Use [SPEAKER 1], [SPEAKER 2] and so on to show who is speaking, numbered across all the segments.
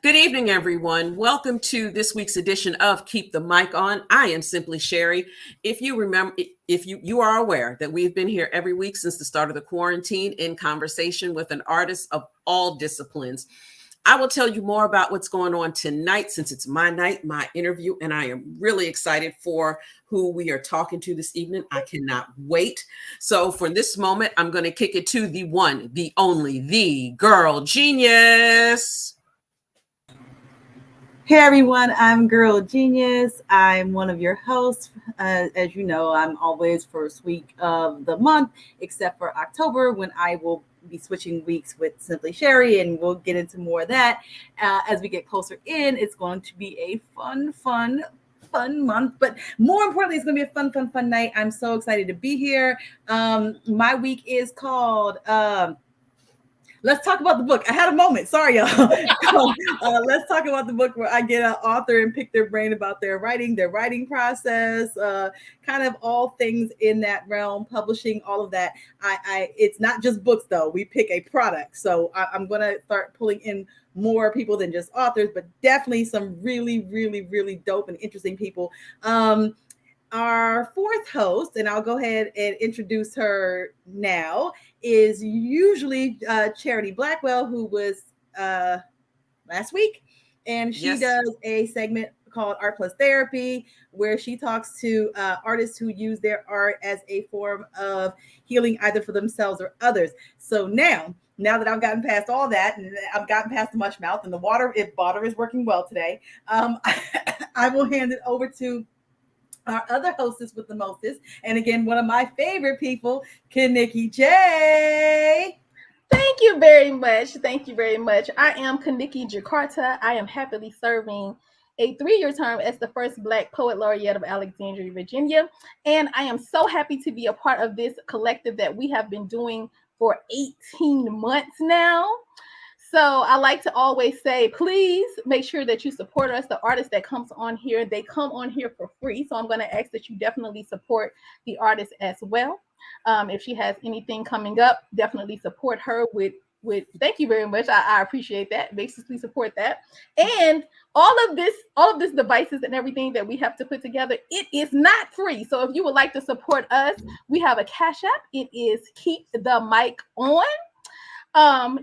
[SPEAKER 1] Good evening, everyone. Welcome to this week's edition of Keep the Mic On. I am Simply Sherri. If you remember, if you are aware that we've been here every week since the start of the quarantine in conversation with an artist of all disciplines. I will tell you more about what's going on tonight since it's my night, my interview, and I am really excited for who we are talking to this evening. I cannot wait. So for this moment, I'm going to kick it to the one, the only, the girl genius.
[SPEAKER 2] Hey everyone, I'm Girl Genius. I'm one of your hosts. As you know, I'm always first week of the month, except for October when I will be switching weeks with Simply Sherri, and we'll get into more of that as we get closer in. It's going to be a fun month, but more importantly, it's going to be a fun night. I'm so excited to be here. My week is called Let's talk about the book. I had a moment. Sorry, y'all. Let's talk about the book where I get an author and pick their brain about their writing process, kind of all things in that realm, publishing, all of that. It's not just books though. We pick a product. So I'm going to start pulling in more people than just authors, but definitely some really dope and interesting people. Our fourth host, and I'll go ahead and introduce her now, is usually Charity Blackwell, who was last week. And she does a segment called Art Plus Therapy, where she talks to artists who use their art as a form of healing either for themselves or others. So now that I've gotten past all that, and I've gotten past the mush mouth, and the water is working well today, I will hand it over to our other hostess with the mostest, and again, one of my favorite people, Kaniki J.
[SPEAKER 3] Thank you very much. Thank you very much. I am Kaniki Jakarta. I am happily serving a 3-year term as the first Black Poet Laureate of Alexandria, Virginia. And I am so happy to be a part of this collective that we have been doing for 18 months now. So I like to always say, please make sure that you support us. The artist that comes on here, they come on here for free. So I'm going to ask that you definitely support the artist as well. If she has anything coming up, definitely support her with thank you very much. I appreciate that. Basically support that. And all of this devices and everything that we have to put together, it is not free. So if you would like to support us, we have a Cash App. It is Keep the Mic On.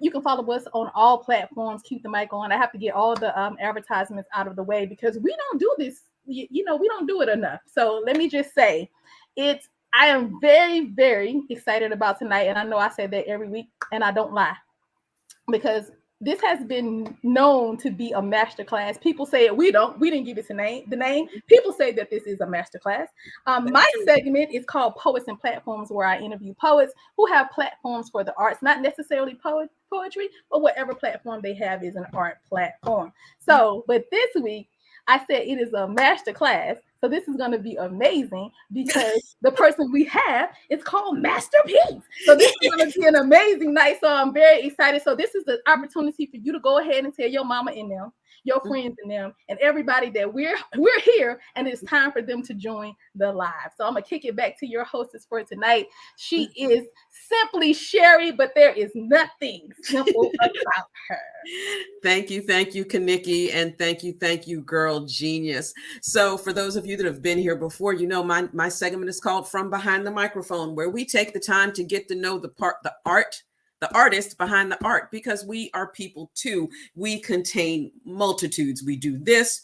[SPEAKER 3] You can follow us on all platforms. Keep the mic on. I have to get all the advertisements out of the way because we don't do this. We don't do it enough. So let me just say, I am very excited about tonight, and I know I say that every week, and I don't lie, because this has been known to be a masterclass. People say we didn't give it the name. People say that this is a masterclass. My segment is called Poets and Platforms, where I interview poets who have platforms for the arts, not necessarily poetry, but whatever platform they have is an art platform. So, but this week, I said it is a masterclass. So this is going to be amazing because the person we have is called MasterPiece. So this is going to be an amazing night. So I'm very excited. So this is the opportunity for you to go ahead and tell your mama and them, your friends and them, and everybody that we're here, and it's time for them to join the live. So I'm going to kick it back to your hostess for tonight. She is Simply Sherri, but there is nothing simple about her.
[SPEAKER 1] Thank you, Kaniki, and thank you, Girl Genius. So for those of you that have been here before, you know my segment is called From Behind the Microphone, where we take the time to get to know the artist behind the art, because we are people too. We contain multitudes. We do this,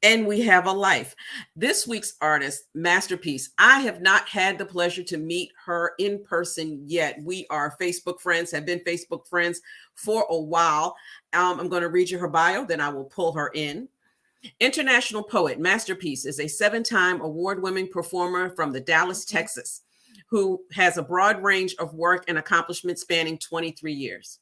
[SPEAKER 1] and we have a life. This week's artist, MasterPiece, I have not had the pleasure to meet her in person yet. We are Facebook friends, have been Facebook friends for a while. I'm going to read you her bio, then I will pull her in. International poet, MasterPiece is a 7-time award-winning performer from the Dallas, Texas, who has a broad range of work and accomplishments spanning 23 years.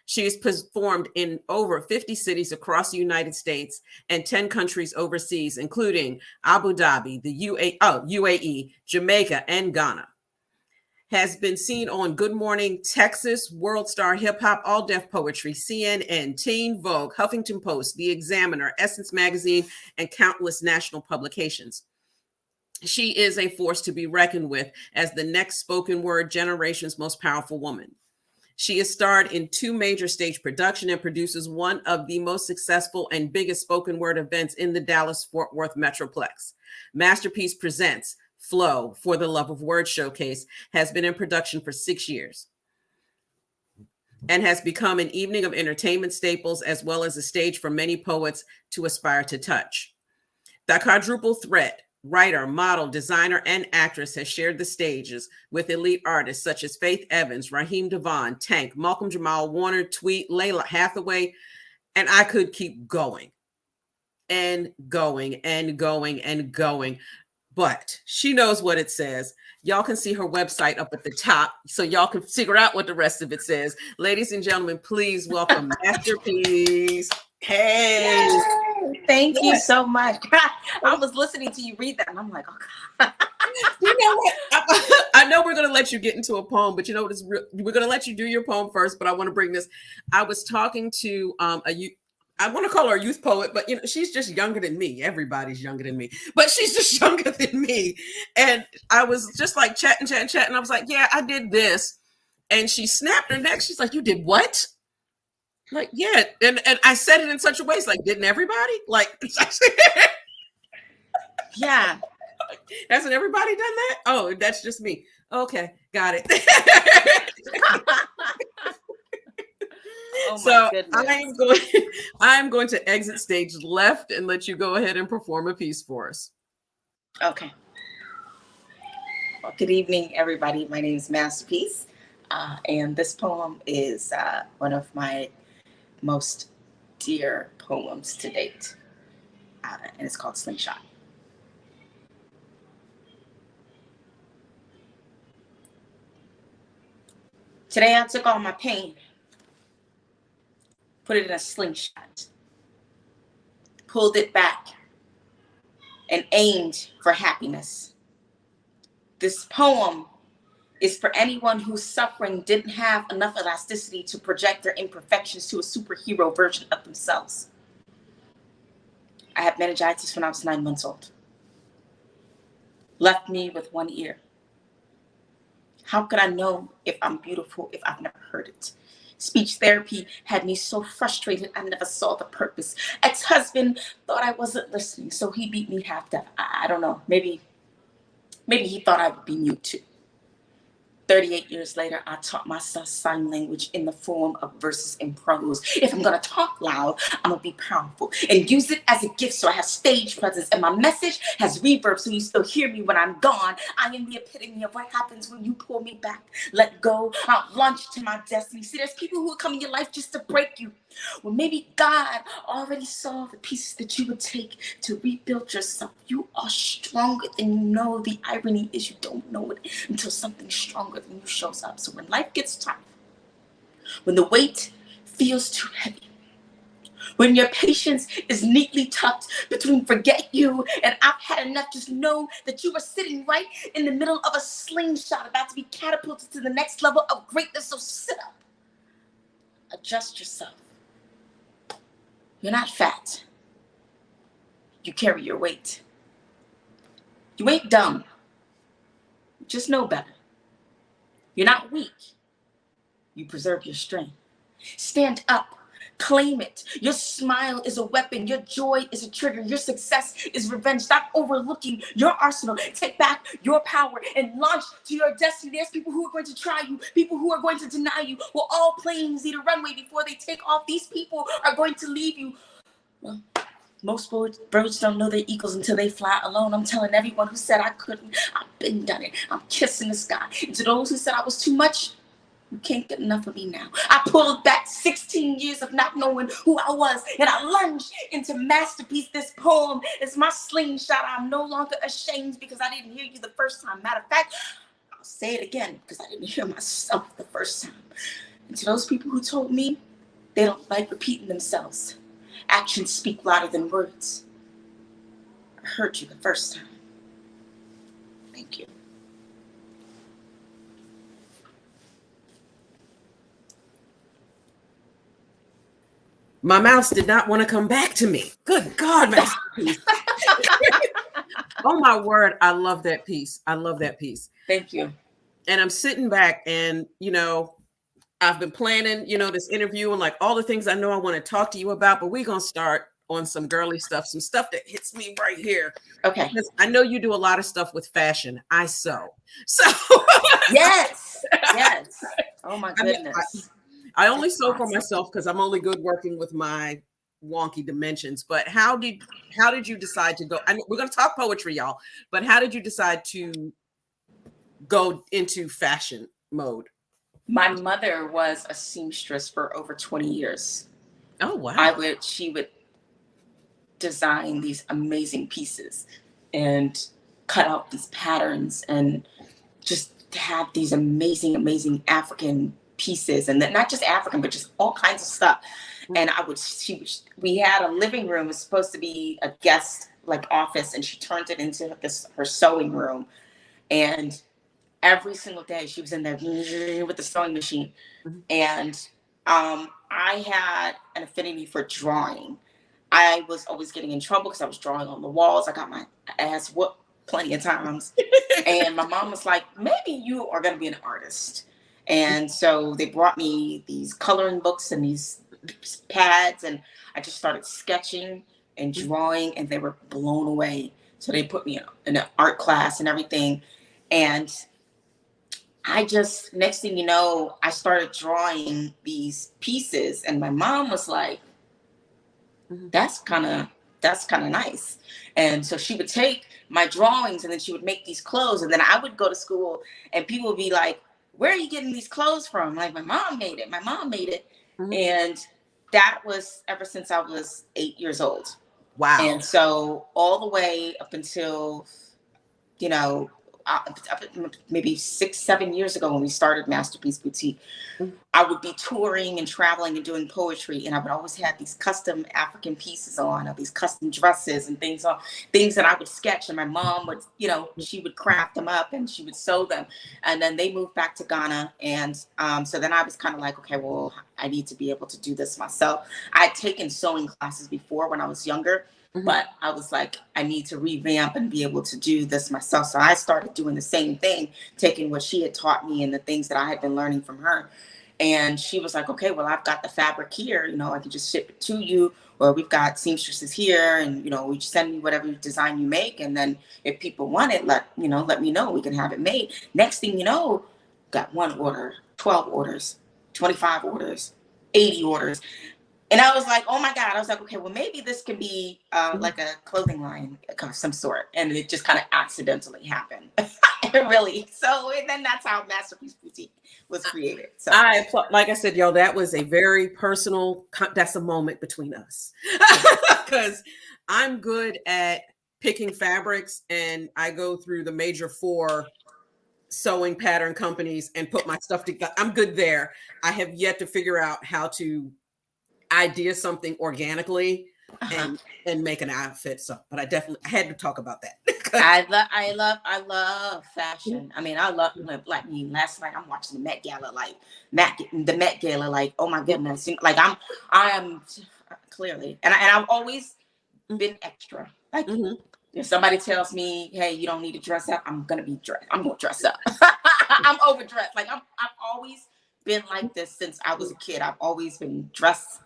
[SPEAKER 1] She has performed in over 50 cities across the United States and 10 countries overseas, including Abu Dhabi, the UAE, Jamaica, and Ghana. Has been seen on Good Morning Texas, World Star Hip Hop, All Def Poetry, CNN, Teen Vogue, Huffington Post, The Examiner, Essence Magazine, and countless national publications. She is a force to be reckoned with as the next spoken word generation's most powerful woman. She has starred in 2 major stage productions and produces one of the most successful and biggest spoken word events in the Dallas-Fort Worth Metroplex. MasterPiece presents Flow for the Love of Words Showcase has been in production for 6 years and has become an evening of entertainment staples as well as a stage for many poets to aspire to touch. The quadruple threat, writer, model, designer, and actress, has shared the stages with elite artists such as Faith Evans, Raheem DeVaughn, Tank, Malcolm Jamal, Warner, Tweet, Layla Hathaway, and I could keep going and going and going and going. But she knows what it says. Y'all can see her website up at the top, so y'all can figure out what the rest of it says. Ladies and gentlemen, please welcome MasterPiece. Hey.
[SPEAKER 4] Yay! Thank you so much. I was listening to you read that, and I'm like, oh God.
[SPEAKER 1] You know what? I know we're going to let you get into a poem, but you know what? We're going to let you do your poem first, but I want to bring this. I was talking to I want to call her a youth poet, but you know, she's just younger than me. Everybody's younger than me, but she's just younger than me. And I was just like chatting. I was like, yeah, I did this. And she snapped her neck. She's like, you did what? Like, yeah. And I said it in such a way. It's like, didn't everybody? Like,
[SPEAKER 4] Yeah.
[SPEAKER 1] hasn't everybody done that? Oh, that's just me. Okay, got it.
[SPEAKER 4] Oh my
[SPEAKER 1] So
[SPEAKER 4] goodness.
[SPEAKER 1] I'm going to exit stage left and let you go ahead and perform a piece for us.
[SPEAKER 4] Okay. Well, good evening, everybody. My name is MasterPiece, and this poem is one of my most dear poems to date, and it's called Slingshot. Today I took all my pain, put it in a slingshot, pulled it back, and aimed for happiness. This poem is for anyone whose suffering didn't have enough elasticity to project their imperfections to a superhero version of themselves. I had meningitis when I was 9 months old. Left me with one ear. How could I know if I'm beautiful if I've never heard it? Speech therapy had me so frustrated I never saw the purpose. Ex-husband thought I wasn't listening, so he beat me half deaf. I don't know. Maybe he thought I would be mute too. 38 years later, I taught myself sign language in the form of verses and prose. If I'm going to talk loud, I'm going to be powerful and use it as a gift so I have stage presence and my message has reverb so you still hear me when I'm gone. I am the epitome of what happens when you pull me back, let go, I'll launch to my destiny. See, there's people who will come in your life just to break you. Well, maybe God already saw the pieces that you would take to rebuild yourself. You are stronger than you know. The irony is you don't know it until something stronger than you shows up. So when life gets tough, when the weight feels too heavy, when your patience is neatly tucked between forget you and I've had enough, just know that you are sitting right in the middle of a slingshot about to be catapulted to the next level of greatness. So sit up, adjust yourself. You're not fat. You carry your weight. You ain't dumb. Just know better. You're not weak. You preserve your strength. Stand up. Claim it. Your smile is a weapon. Your joy is a trigger. Your success is revenge. Stop overlooking your arsenal. Take back your power and launch to your destiny. There's people who are going to try you. People who are going to deny you. Well, all planes need a runway before they take off. These people are going to leave you. Well, most birds don't know their eagles until they fly alone. I'm telling everyone who said I couldn't, I've been done it. I'm kissing the sky. And to those who said I was too much, you can't get enough of me now. I pulled back 16 years of not knowing who I was, and I lunged into MasterPiece. This poem is my slingshot. I'm no longer ashamed because I didn't hear you the first time. Matter of fact, I'll say it again because I didn't hear myself the first time. And to those people who told me they don't like repeating themselves, actions speak louder than words. I heard you the first time. Thank you.
[SPEAKER 1] My mouse did not want to come back to me. Good God, MasterPiece. Oh my word, I love that piece. I love that piece.
[SPEAKER 4] Thank you.
[SPEAKER 1] And I'm sitting back and, you know, I've been planning, this interview and like all the things I know I want to talk to you about, but we're going to start on some girly stuff, some stuff that hits me right here.
[SPEAKER 4] Okay.
[SPEAKER 1] Because I know you do a lot of stuff with fashion. I sew. So
[SPEAKER 4] yes. Oh my goodness.
[SPEAKER 1] I only sew for myself because I'm only good working with my wonky dimensions. But how did you decide to go? We're going to talk poetry, y'all. But how did you decide to go into fashion mode?
[SPEAKER 4] My mother was a seamstress for over 20 years.
[SPEAKER 1] Oh, wow.
[SPEAKER 4] She would design these amazing pieces and cut out these patterns and just have these amazing African pieces, and then not just African, but just all kinds of stuff. And we had a living room. It was supposed to be a guest like office, and she turned it into her sewing room. And every single day she was in there with the sewing machine. And I had an affinity for drawing. I was always getting in trouble because I was drawing on the walls. I got my ass whooped plenty of times. And my mom was like, maybe you are going to be an artist. And so they brought me these coloring books and these pads, and I just started sketching and drawing, and they were blown away. So they put me in an art class and everything. And next thing you know, I started drawing these pieces, and my mom was like, that's kind of nice. And so she would take my drawings and then she would make these clothes. And then I would go to school and people would be like, where are you getting these clothes from? Like, my mom made it. And that was ever since I was 8 years old.
[SPEAKER 1] Wow.
[SPEAKER 4] And so all the way up until, maybe 6-7 years ago when we started MasterPiece Boutique, I would be touring and traveling and doing poetry, and I would always have these custom African pieces on, or these custom dresses and things that I would sketch, and my mom would, she would craft them up and she would sew them. And then they moved back to Ghana, and so then I was kind of like, okay, well, I need to be able to do this myself. I'd taken sewing classes before when I was younger, but I was like, I need to revamp and be able to do this myself. So I started doing the same thing, taking what she had taught me and the things that I had been learning from her. And she was like, okay, well, I've got the fabric here. I can just ship it to you. Or we've got seamstresses here, and, we just send me whatever design you make. And then if people want it, let me know. We can have it made. Next thing you know, got 1 order, 12 orders, 25 orders, 80 orders. And I was like, oh my God. I was like, okay, well, maybe this could be like a clothing line of some sort. And it just kind of accidentally happened. Really. So, and then that's how MasterPiece Boutique was created. So
[SPEAKER 1] like I said, y'all, that was a very personal, that's a moment between us. Because I'm good at picking fabrics, and I go through the major 4 sewing pattern companies and put my stuff together. I'm good there. I have yet to figure out how to idea something organically and make an outfit. So, but I had to talk about that.
[SPEAKER 4] I love fashion. I mean, last night I'm watching the Met Gala, oh my goodness. Like I am clearly, and I've always been extra. Like if somebody tells me, hey, you don't need to dress up, I'm going to dress up. I'm overdressed. Like I've always been like this since I was a kid. I've always been dressed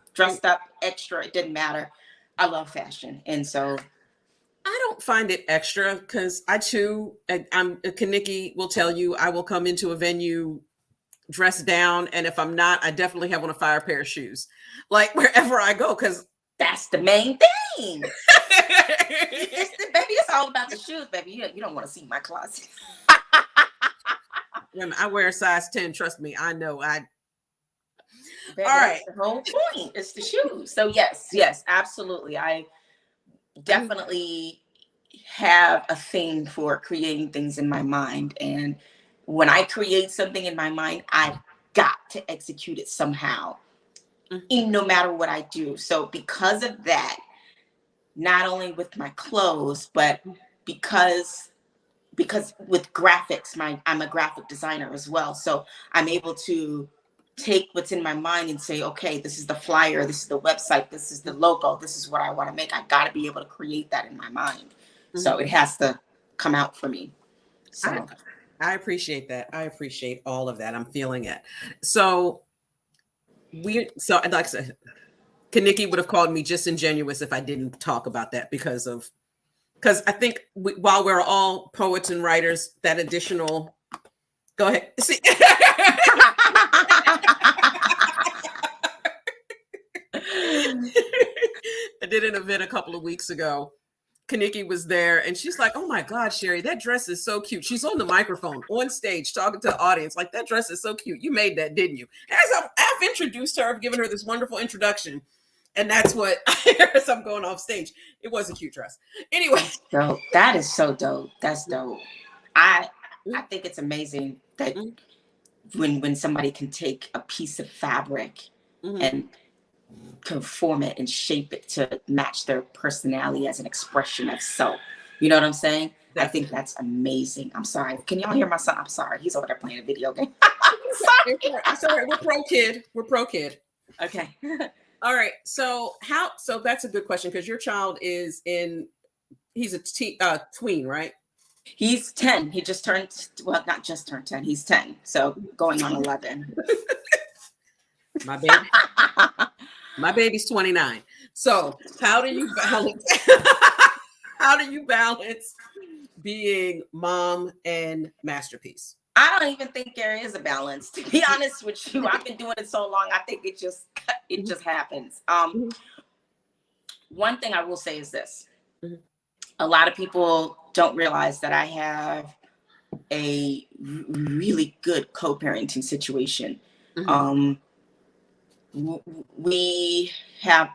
[SPEAKER 4] up extra. It didn't matter. I love fashion. And so
[SPEAKER 1] I don't find it extra because Kaniki will tell you, I will come into a venue dressed down. And if I'm not, I definitely have on a fire pair of shoes, like wherever I go, because
[SPEAKER 4] that's the main thing. Baby, it's all about the shoes, baby. You don't want to see my closet.
[SPEAKER 1] I wear a size 10. Trust me, I know.
[SPEAKER 4] Baby, all right. The whole point is the shoes. So yes, absolutely. I definitely have a thing for creating things in my mind. And when I create something in my mind, I've got to execute it somehow, no matter what I do. So because of that, not only with my clothes, but because with graphics, I'm a graphic designer as well. So I'm able to take what's in my mind and say, okay, this is the flyer, this is the website, this is the logo, this is what I want to make. I got to be able to create that in my mind. So it has to come out for me. So
[SPEAKER 1] I appreciate that. I appreciate all of that. I'm feeling it. So So I'd like to say, Kaniki would have called me disingenuous if I didn't talk about that because I think while we're all poets and writers, that additional, go ahead. See, I did an event a couple of weeks ago. Kaniki was there and she's like, "Oh my God, Sherri, that dress is so cute." She's on the microphone on stage talking to the audience like, "That dress is so cute. You made that, didn't you?" I've introduced her, I've given her this wonderful introduction. And that's what I hear as I'm going off stage. It was a cute dress. Anyway.
[SPEAKER 4] Dope. That is so dope. That's dope. I think it's amazing that when somebody can take a piece of fabric and conform it and shape it to match their personality as an expression of self. You know what I'm saying? Definitely. I think that's amazing. I'm sorry. Can y'all hear my son? I'm sorry. He's over there playing a video game.
[SPEAKER 1] I'm sorry. We're pro kid. We're pro kid.
[SPEAKER 4] Okay.
[SPEAKER 1] All right. So that's a good question because your child he's a tween, right?
[SPEAKER 4] He's 10. He just turned, well, not just turned 10. He's 10. So going on 11.
[SPEAKER 1] My baby's 29. So how do you balance being mom and MasterPiece?
[SPEAKER 4] I don't even think there is a balance, to be honest with you. I've been doing it so long. I think it just happens. One thing I will say is this. A lot of people don't realize that I have a really good co-parenting situation. We have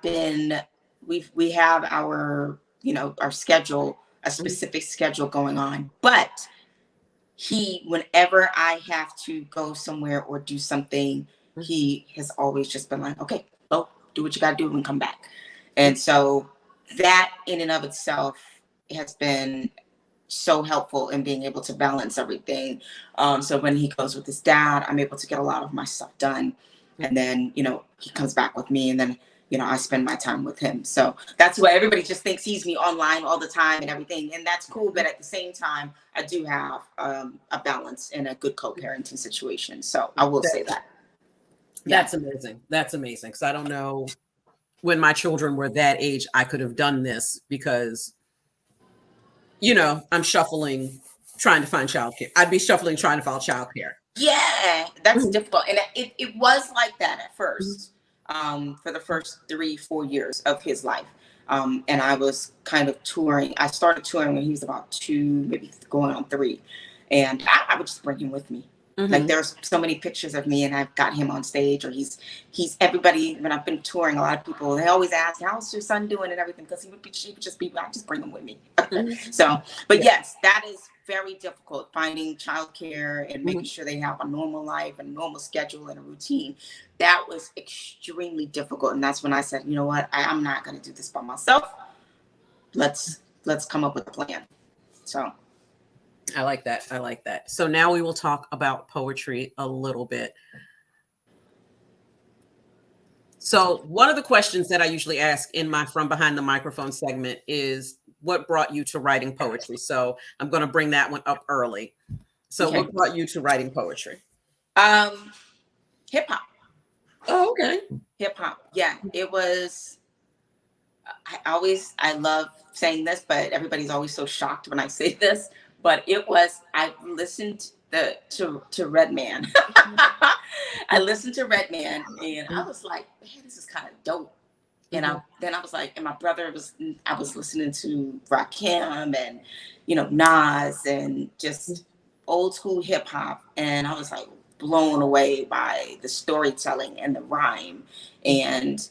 [SPEAKER 4] our, our schedule, a specific schedule going on, but whenever I have to go somewhere or do something, he has always just been like, okay, well, do what you got to do and come back. And so that in and of itself has been so helpful in being able to balance everything. So when he goes with his dad, I'm able to get a lot of my stuff done. And then, he comes back with me and then, I spend my time with him. So that's why everybody just thinks he's me online all the time and everything. And that's cool. But at the same time, I do have a balance and a good co-parenting situation. So I will say that.
[SPEAKER 1] That's amazing. That's amazing. Because I don't know when my children were that age, I could have done this because, I'm shuffling, trying to find childcare. I'd be shuffling, trying to find childcare.
[SPEAKER 4] Yeah, that's difficult. And it was like that at first, for the first 3-4 years of his life. And I was kind of touring. I started touring when he was about 2, maybe going on 3. And I would just bring him with me. Like there's so many pictures of me and I've got him on stage, or he's everybody. When I've been touring, a lot of people, they always ask, how's your son doing and everything? Because I just bring him with me. So, but yes, that is very difficult, finding childcare and making sure they have a normal life and normal schedule and a routine. That was extremely difficult. And that's when I said, you know what, I'm not going to do this by myself. Let's come up with a plan. So
[SPEAKER 1] I like that. So now we will talk about poetry a little bit. So one of the questions that I usually ask in my From Behind the Microphone segment is, what brought you to writing poetry? So I'm going to bring that one up early. So okay. What brought you to writing poetry?
[SPEAKER 4] Hip hop.
[SPEAKER 1] Oh, okay.
[SPEAKER 4] Hip hop. Yeah, it was. I love saying this, but everybody's always so shocked when I say this. But it was, I listened to Redman. I listened to Redman and I was like, man, this is kind of dope. And then I was like, and my brother I was listening to Rakim and, Nas and just old school hip hop. And I was like blown away by the storytelling and the rhyme and,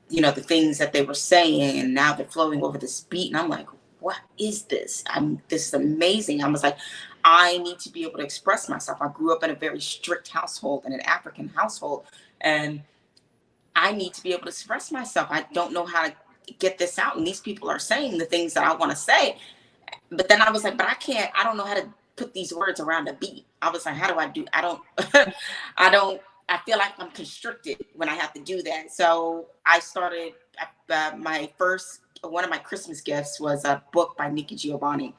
[SPEAKER 4] the things that they were saying. And now they're flowing over this beat. And I'm like, what is this? This is amazing. I was like, I need to be able to express myself. I grew up in a very strict household, in an African household, and I need to be able to express myself. I don't know how to get this out. And these people are saying the things that I want to say. But then I was like, but I don't know how to put these words around a beat. I was like, how do I do? I feel like I'm constricted when I have to do that. So I started, one of my Christmas gifts was a book by Nikki Giovanni.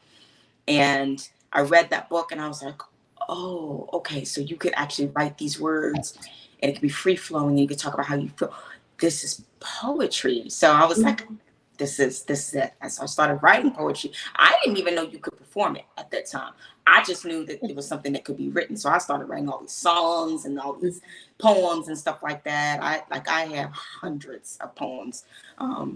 [SPEAKER 4] And I read that book and I was like, oh, okay. So you could actually write these words and it can be free flowing, and you can talk about how you feel. This is poetry. So I was like, this is it. And so I started writing poetry. I didn't even know you could perform it at that time. I just knew that it was something that could be written. So I started writing all these songs and all these poems and stuff like that. I have hundreds of poems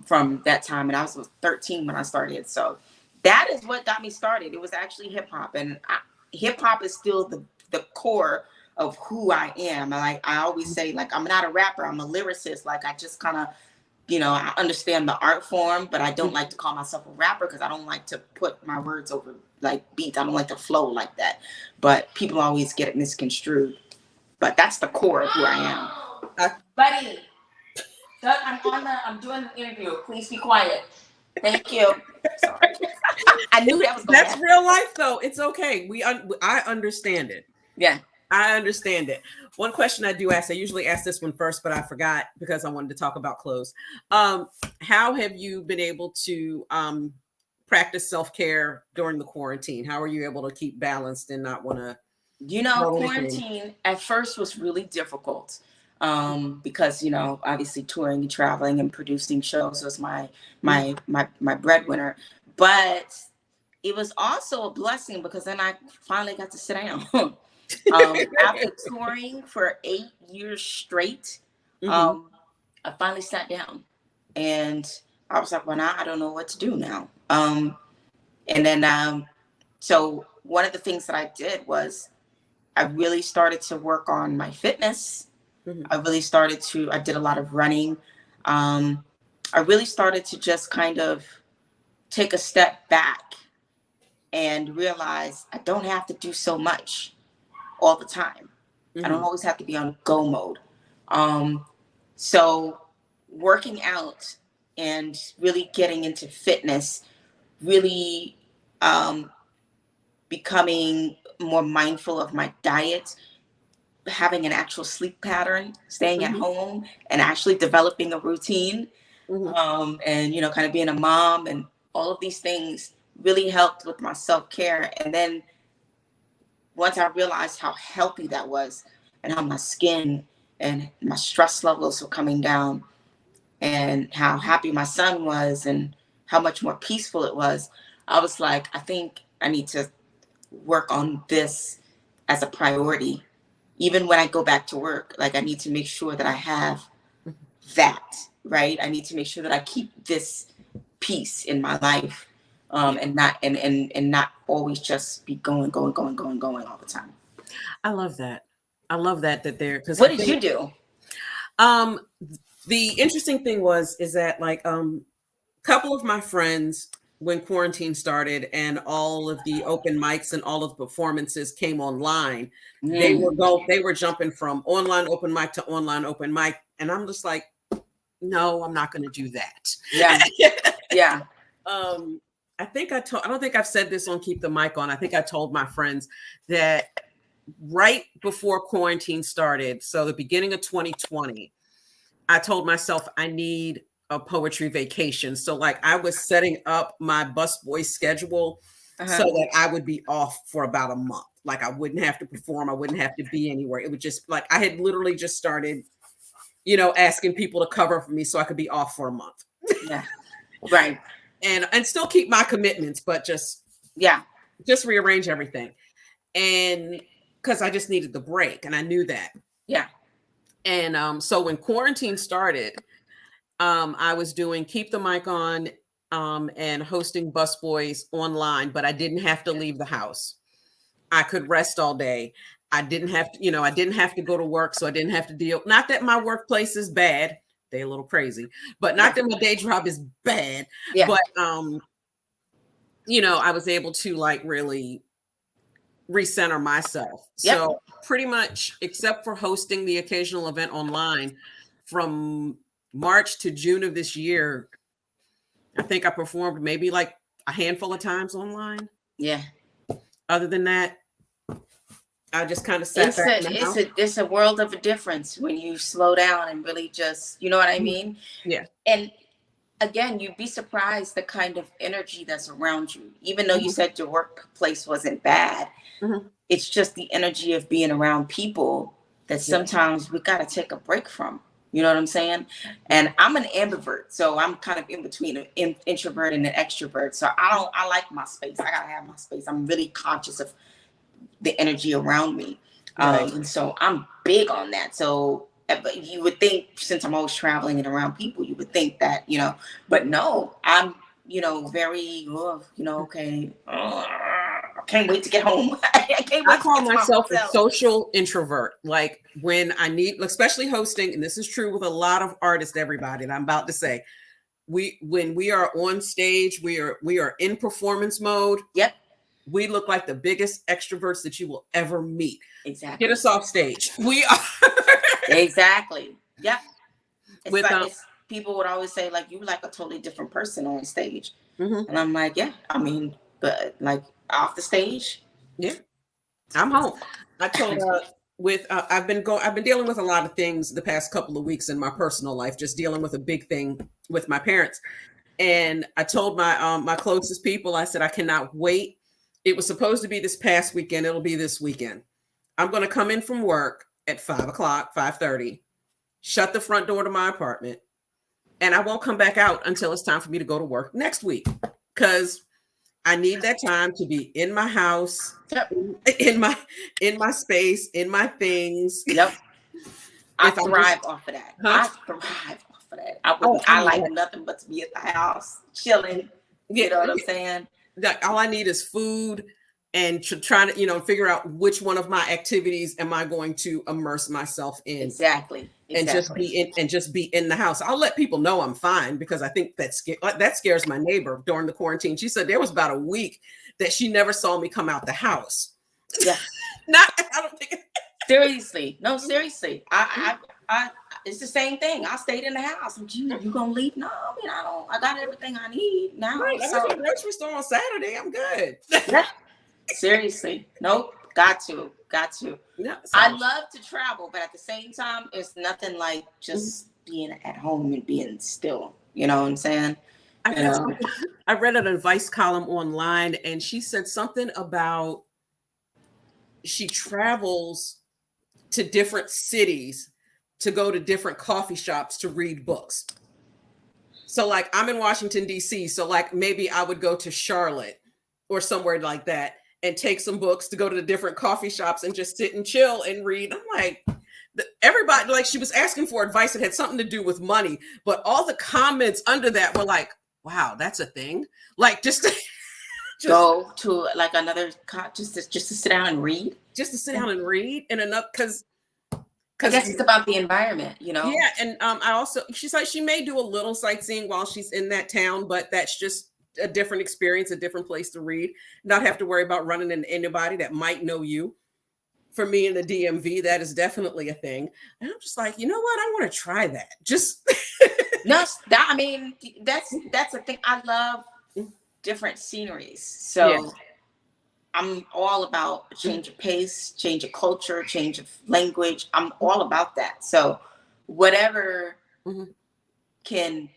[SPEAKER 4] from that time, and I was 13 when I started. So that is what got me started. It was actually hip hop, and hip hop is still the core of who I am. Like I always say, like, I'm not a rapper, I'm a lyricist. Like I just kind of, I understand the art form, but I don't like to call myself a rapper because I don't like to put my words over like beats. I don't like to flow like that. But people always get it misconstrued. But that's the core of who I am. Buddy, Doug, I'm doing an interview. Please be quiet. Thank you. Sorry. I knew that was going to happen.
[SPEAKER 1] That's real life, though. It's okay. I understand it.
[SPEAKER 4] Yeah.
[SPEAKER 1] I understand it. One question I do ask, I usually ask this one first, but I forgot because I wanted to talk about clothes. How have you been able to practice self-care during the quarantine? How are you able to keep balanced and not want to?
[SPEAKER 4] Quarantine at first was really difficult because, obviously touring and traveling and producing shows was my breadwinner. But it was also a blessing because then I finally got to sit down. After touring for 8 years straight, I finally sat down and I was like, well, now I don't know what to do now. So one of the things that I did was I really started to work on my fitness. I did a lot of running. I really started to just kind of take a step back and realize I don't have to do so much all the time. I don't always have to be on go mode. So working out and really getting into fitness, really becoming more mindful of my diet, having an actual sleep pattern, staying at home and actually developing a routine, and, kind of being a mom and all of these things really helped with my self-care. And then once I realized how healthy that was and how my skin and my stress levels were coming down and how happy my son was and how much more peaceful it was, I was like, I think I need to work on this as a priority. Even when I go back to work, like I need to make sure that I have that, right? I need to make sure that I keep this peace in my life. And not always just be going all the time.
[SPEAKER 1] I love that. I love that there. Because
[SPEAKER 4] what did you do?
[SPEAKER 1] The interesting thing is that like couple of my friends, when quarantine started and all of the open mics and all of the performances came online, they were jumping from online open mic to online open mic, and I'm just like, no, I'm not going to do that.
[SPEAKER 4] Yeah.
[SPEAKER 1] I don't think I've said this on Keep the Mic On. I think I told my friends that right before quarantine started, so the beginning of 2020, I told myself I need a poetry vacation. So like I was setting up my busboy schedule so that I would be off for about a month. Like I wouldn't have to perform. I wouldn't have to be anywhere. It would just like, I had literally just started, asking people to cover for me so I could be off for a month.
[SPEAKER 4] Yeah. Right.
[SPEAKER 1] And still keep my commitments, but just rearrange everything. And because I just needed the break and I knew that.
[SPEAKER 4] Yeah.
[SPEAKER 1] And so when quarantine started, I was doing Keep the Mic On and hosting busboys online, but I didn't have to leave the house. I could rest all day. I didn't have to, I didn't have to go to work, so I didn't have to deal. Not that my workplace is bad. They're a little crazy, but not that my day job is bad.
[SPEAKER 4] Yeah.
[SPEAKER 1] But I was able to like really recenter myself.
[SPEAKER 4] Yep.
[SPEAKER 1] So pretty much, except for hosting the occasional event online, from March to June of this year, I think I performed maybe like a handful of times online.
[SPEAKER 4] Yeah.
[SPEAKER 1] Other than that, I just kind of sat back.
[SPEAKER 4] It's a world of a difference when you slow down and really just, you know what I mean?
[SPEAKER 1] Yeah.
[SPEAKER 4] And again, you'd be surprised the kind of energy that's around you. Even though you said your workplace wasn't bad, it's just the energy of being around people that sometimes we got to take a break from. You know what I'm saying? And I'm an ambivert, so I'm kind of in between an introvert and an extrovert. So I like my space. I gotta have my space. I'm really conscious of the energy around me.
[SPEAKER 1] Right.
[SPEAKER 4] And so I'm big on that. So but you would think, since I'm always traveling and around people, you would think that, but no, I'm, very, okay. I can't wait to get home. I can't
[SPEAKER 1] I
[SPEAKER 4] wait to
[SPEAKER 1] call
[SPEAKER 4] get to my
[SPEAKER 1] myself a
[SPEAKER 4] hotel.
[SPEAKER 1] social introvert. Like when I need, especially hosting, and this is true with a lot of artists, everybody, and I'm about to say, when we are on stage, we are in performance mode.
[SPEAKER 4] Yep.
[SPEAKER 1] We look like the biggest extroverts that you will ever meet.
[SPEAKER 4] Exactly.
[SPEAKER 1] Get us off stage. We are.
[SPEAKER 4] Exactly. Yep. It's
[SPEAKER 1] With,
[SPEAKER 4] like, people would always say, like, you like a totally different person on stage.
[SPEAKER 1] mhm.
[SPEAKER 4] And I'm like, yeah, I mean, but like off the stage.
[SPEAKER 1] Yeah, I'm home. I told I've been dealing with a lot of things the past couple of weeks in my personal life, just dealing with a big thing with my parents. And I told my closest people, I said, I cannot wait. It was supposed to be this past weekend. It'll be this weekend. I'm going to come in from work at 5:00, 5:30, shut the front door to my apartment, and I won't come back out until it's time for me to go to work next week, because I need that time to be in my house,
[SPEAKER 4] Yep.
[SPEAKER 1] in my space, in my things.
[SPEAKER 4] Yep. I
[SPEAKER 1] If I'm
[SPEAKER 4] thrive
[SPEAKER 1] just-
[SPEAKER 4] off of that.
[SPEAKER 1] Huh?
[SPEAKER 4] I thrive off of that. I like nothing but to be at the house, chilling.
[SPEAKER 1] Yeah.
[SPEAKER 4] You know what I'm saying?
[SPEAKER 1] Like, all I need is food, and to try to, figure out which one of my activities am I going to immerse myself in.
[SPEAKER 4] Exactly.
[SPEAKER 1] And just be in the house. I'll let people know I'm fine, because I think that scares my neighbor during the quarantine. She said there was about a week that she never saw me come out the house.
[SPEAKER 4] Yeah.
[SPEAKER 1] I don't think.
[SPEAKER 4] Seriously. No, seriously. I it's the same thing. I stayed in the house. You gonna leave? No, I mean, I got everything I need now.
[SPEAKER 1] Right. I went to the grocery store on Saturday. I'm good.
[SPEAKER 4] Yeah. Seriously. Nope. Got to.
[SPEAKER 1] Yeah,
[SPEAKER 4] I love to travel, but at the same time, it's nothing like just being at home and being still. You know what I'm saying?
[SPEAKER 1] I read an advice column online, and she said something about she travels to different cities to go to different coffee shops to read books. So like, I'm in Washington, D.C. So like, maybe I would go to Charlotte or somewhere like that and take some books to go to the different coffee shops and just sit and chill and read. I'm like, everybody, like, she was asking for advice that had something to do with money, but all the comments under that were like, wow, that's a thing. Like, just
[SPEAKER 4] go to like another, just to sit down and read.
[SPEAKER 1] Just to sit down and read, and enough, because
[SPEAKER 4] I guess it's about the environment, Yeah.
[SPEAKER 1] And I also, she's like, she may do a little sightseeing while she's in that town, but that's just a different experience, a different place to read, not have to worry about running into anybody that might know you. For me in the DMV, that is definitely a thing. And I'm just like, you know what? I want to try that. Just
[SPEAKER 4] no, I mean, that's a thing. I love different sceneries. So yeah. I'm all about a change of pace, change of culture, change of language. I'm all about that. So whatever can,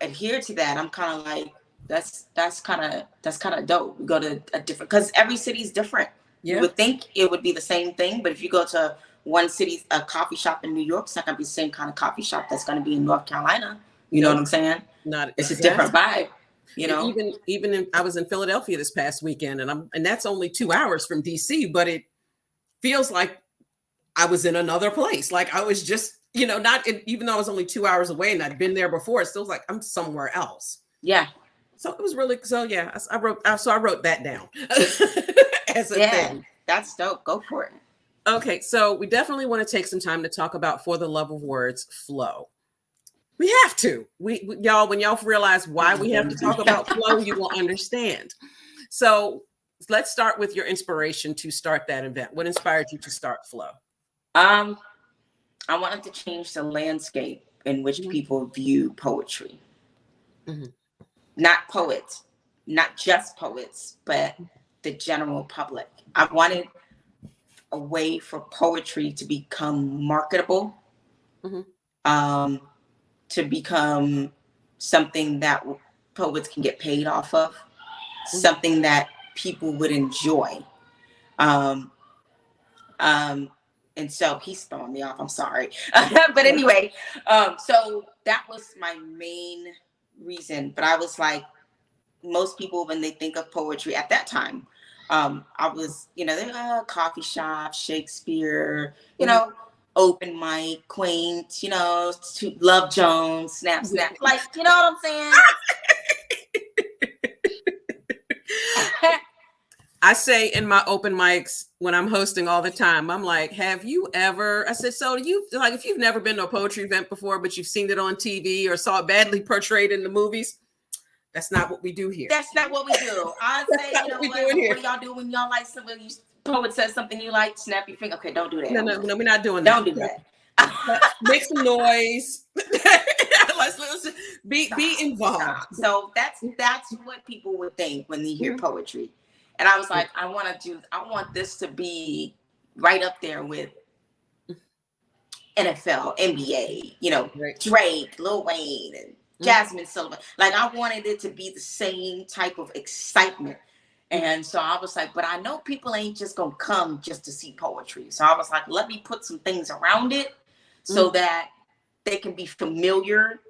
[SPEAKER 4] adhere to that, I'm kind of like, that's kind of dope. We go to a different, because every city is different. Yeah. You would think it would be the same thing, but if you go to one city, a coffee shop in New York, it's not gonna be the same kind of coffee shop that's gonna be in North Carolina. You know what I'm saying? It's a different vibe.
[SPEAKER 1] Even I was in Philadelphia this past weekend, and that's only 2 hours from DC, but it feels like I was in another place. Like, I was just, even though I was only 2 hours away and I'd been there before, it still was like I'm somewhere else.
[SPEAKER 4] Yeah.
[SPEAKER 1] So it was really, yeah, I wrote that down as a thing.
[SPEAKER 4] That's dope. Go for it.
[SPEAKER 1] Okay, so we definitely want to take some time to talk about For the Love of Words flow. We have to. We y'all, when y'all realize why we have to talk about flow, you will understand. So let's start with your inspiration to start that event. What inspired you to start flow?
[SPEAKER 4] I wanted to change the landscape in which people view poetry. Not poets, not just poets, but the general public. I wanted a way for poetry to become marketable, to become something that poets can get paid off of, something that people would enjoy. And so he's throwing me off. I'm sorry. But anyway, so that was my main reason. But I was like, most people, when they think of poetry at that time, I was, they're coffee shop, Shakespeare, open mic, quaint, to Love Jones, snap, snap. Like, you know what I'm saying?
[SPEAKER 1] I say in my open mics when I'm hosting all the time, I'm like, have you ever, I said, so if you've never been to a poetry event before, but you've seen it on TV or saw it badly portrayed in the movies, that's not what we do here.
[SPEAKER 4] That's not what we do. I say, what do y'all do when y'all like somebody, poet says something you like, snap your finger. Okay, don't do that.
[SPEAKER 1] No, we're not doing
[SPEAKER 4] that. Don't do
[SPEAKER 1] that. Make some noise. let's be involved.
[SPEAKER 4] So that's what people would think when they hear poetry. And I was like, I want this to be right up there with NFL, NBA, Drake, Lil Wayne, and Jasmine Sullivan. Like, I wanted it to be the same type of excitement. And so I was like, but I know people ain't just gonna come just to see poetry. So I was like, let me put some things around it so that they can be familiar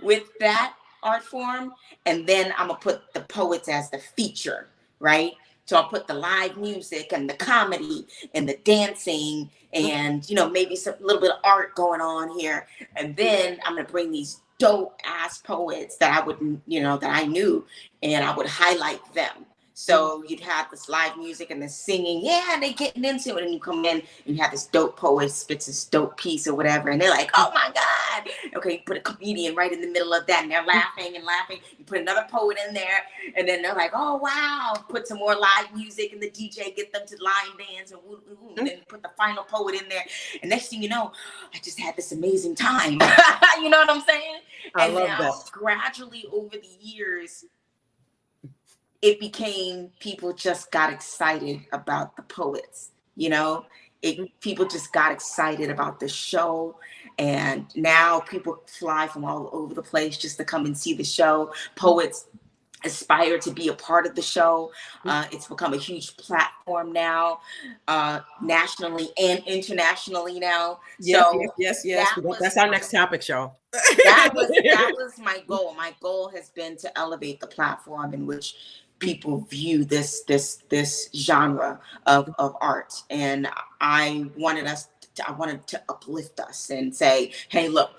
[SPEAKER 4] with that art form. And then I'm gonna put the poets as the feature, right? So I'll put the live music and the comedy and the dancing and, maybe some little bit of art going on here. And then I'm going to bring these dope ass poets that I wouldn't, that I knew, and I would highlight them. So you'd have this live music and the singing, and they getting into it, and you come in and you have this dope poet spits this dope piece or whatever, and they're like, oh my God. Okay, you put a comedian right in the middle of that, and they're laughing and laughing. You put another poet in there, and then they're like, oh wow. Put some more live music, and the DJ get them to line dance, and and then put the final poet in there. And next thing you know, I just had this amazing time. You know what I'm saying?
[SPEAKER 1] I love that.
[SPEAKER 4] Gradually over the years, it became people just got excited about the poets, people just got excited about the show. And now people fly from all over the place just to come and see the show. Poets aspire to be a part of the show. It's become a huge platform now, nationally and internationally now.
[SPEAKER 1] Yes. That's our next topic, y'all.
[SPEAKER 4] That was my goal. My goal has been to elevate the platform in which people view this genre of art. And I wanted to uplift us and say, hey, look,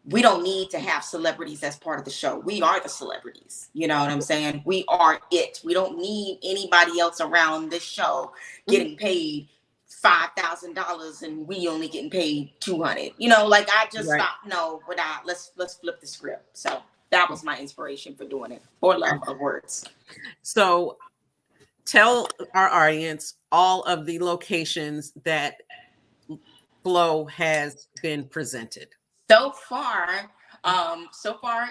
[SPEAKER 4] we don't need to have celebrities as part of the show. We are the celebrities. You know what I'm saying? We are it. We don't need anybody else around this show getting paid $5,000 and we only getting paid $200. I just stopped. No, let's flip the script. So that was my inspiration for doing it, for love of words.
[SPEAKER 1] So tell our audience all of the locations that Flow has been presented.
[SPEAKER 4] So far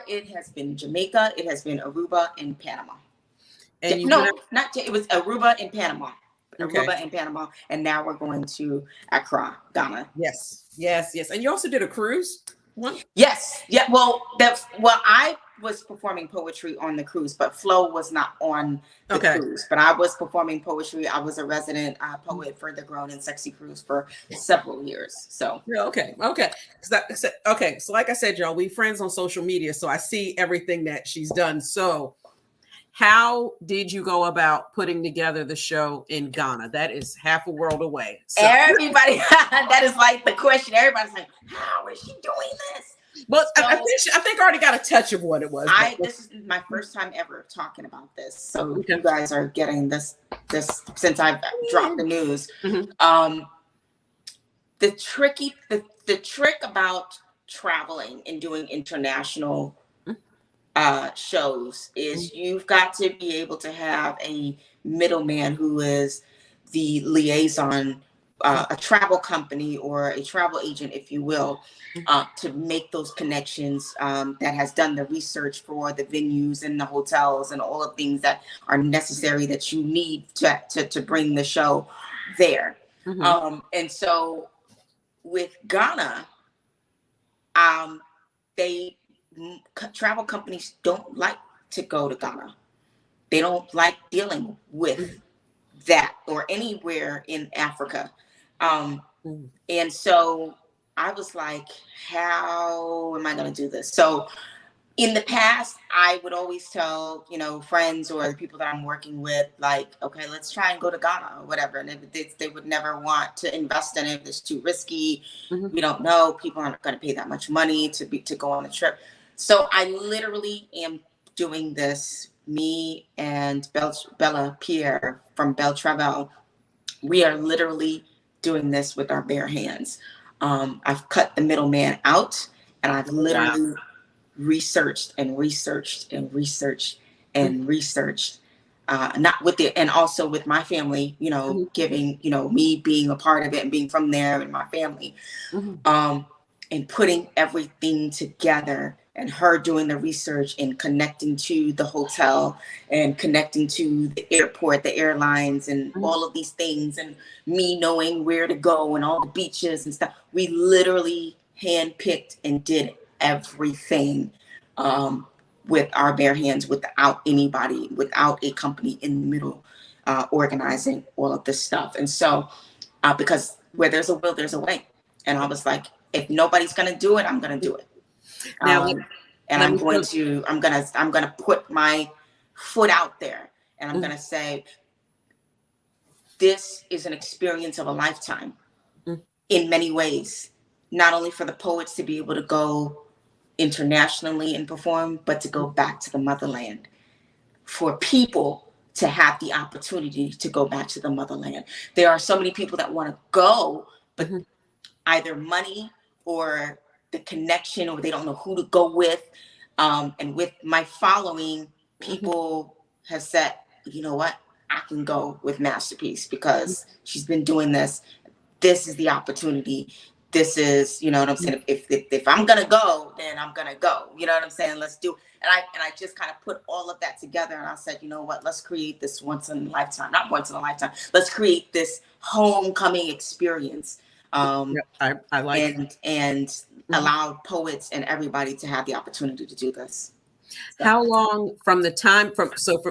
[SPEAKER 4] it has been Jamaica, it has been Aruba, and Panama. And it was Aruba and Panama.
[SPEAKER 1] Okay.
[SPEAKER 4] Aruba and Panama, and now we're going to Accra, Ghana.
[SPEAKER 1] Yes. And you also did a cruise one?
[SPEAKER 4] Yes. Yeah. Well, I was performing poetry on the cruise, but Flo was not on the cruise. But I was performing poetry. I was a resident poet for the Grown and Sexy cruise for several years. So
[SPEAKER 1] okay. So like I said, y'all, we friends on social media, so I see everything that she's done. So how did you go about putting together the show in Ghana? That is half a world away. So.
[SPEAKER 4] Everybody, that is like the question. Everybody's like, how is she doing this?
[SPEAKER 1] Well, so, I think I already got a touch of what it was.
[SPEAKER 4] This is my first time ever talking about this. So you guys are getting this since I've dropped the news. Mm-hmm. The trick about traveling and doing international shows is you've got to be able to have a middleman who is the liaison, a travel company or a travel agent, if you will, to make those connections, that has done the research for the venues and the hotels and all the things that are necessary that you need to bring the show there. Mm-hmm. And so with Ghana, travel companies don't like to go to Ghana. They don't like dealing with that or anywhere in Africa.
[SPEAKER 1] Mm.
[SPEAKER 4] And so I was like, how am I going to do this? So in the past, I would always tell, friends or the people that I'm working with, like, okay, let's try and go to Ghana or whatever. And if they would never want to invest in it. It's too risky.
[SPEAKER 1] Mhm.
[SPEAKER 4] We don't know. People aren't going to pay that much money to go on a trip. So I literally am doing this. Me and Bella Pierre from Belle Travel, we are literally doing this with our bare hands. I've cut the middleman out, and I've
[SPEAKER 1] Wow.
[SPEAKER 4] literally researched and researched and researched and researched, not with the, and also with my family, giving, me being a part of it and being from there and my family, and putting everything together, and her doing the research and connecting to the hotel and connecting to the airport, the airlines, and all of these things, and me knowing where to go and all the beaches and stuff. We literally handpicked and did everything, with our bare hands, without anybody, without a company in the middle, organizing all of this stuff. And so, because where there's a will, there's a way. And I was like, if nobody's gonna do it, I'm gonna do it.
[SPEAKER 1] Now,
[SPEAKER 4] And I'm gonna put my foot out there, and I'm gonna say, this is an experience of a lifetime in many ways. Not only for the poets to be able to go internationally and perform, but to go back to the motherland. For people to have the opportunity to go back to the motherland. There are so many people that want to go, but either money or the connection, or they don't know who to go with. And with my following, people have said, you know what, I can go with MasterPiece because she's been doing this. This is the opportunity. This is, you know what I'm saying? If I'm gonna go, then I'm gonna go. You know what I'm saying? Let's do. And I just kind of put all of that together, and I said, you know what? Let's create this once in a lifetime. Not once in a lifetime. Let's create this homecoming experience.
[SPEAKER 1] I like
[SPEAKER 4] and allow poets and everybody to have the opportunity to do this. So.
[SPEAKER 1] How long from the time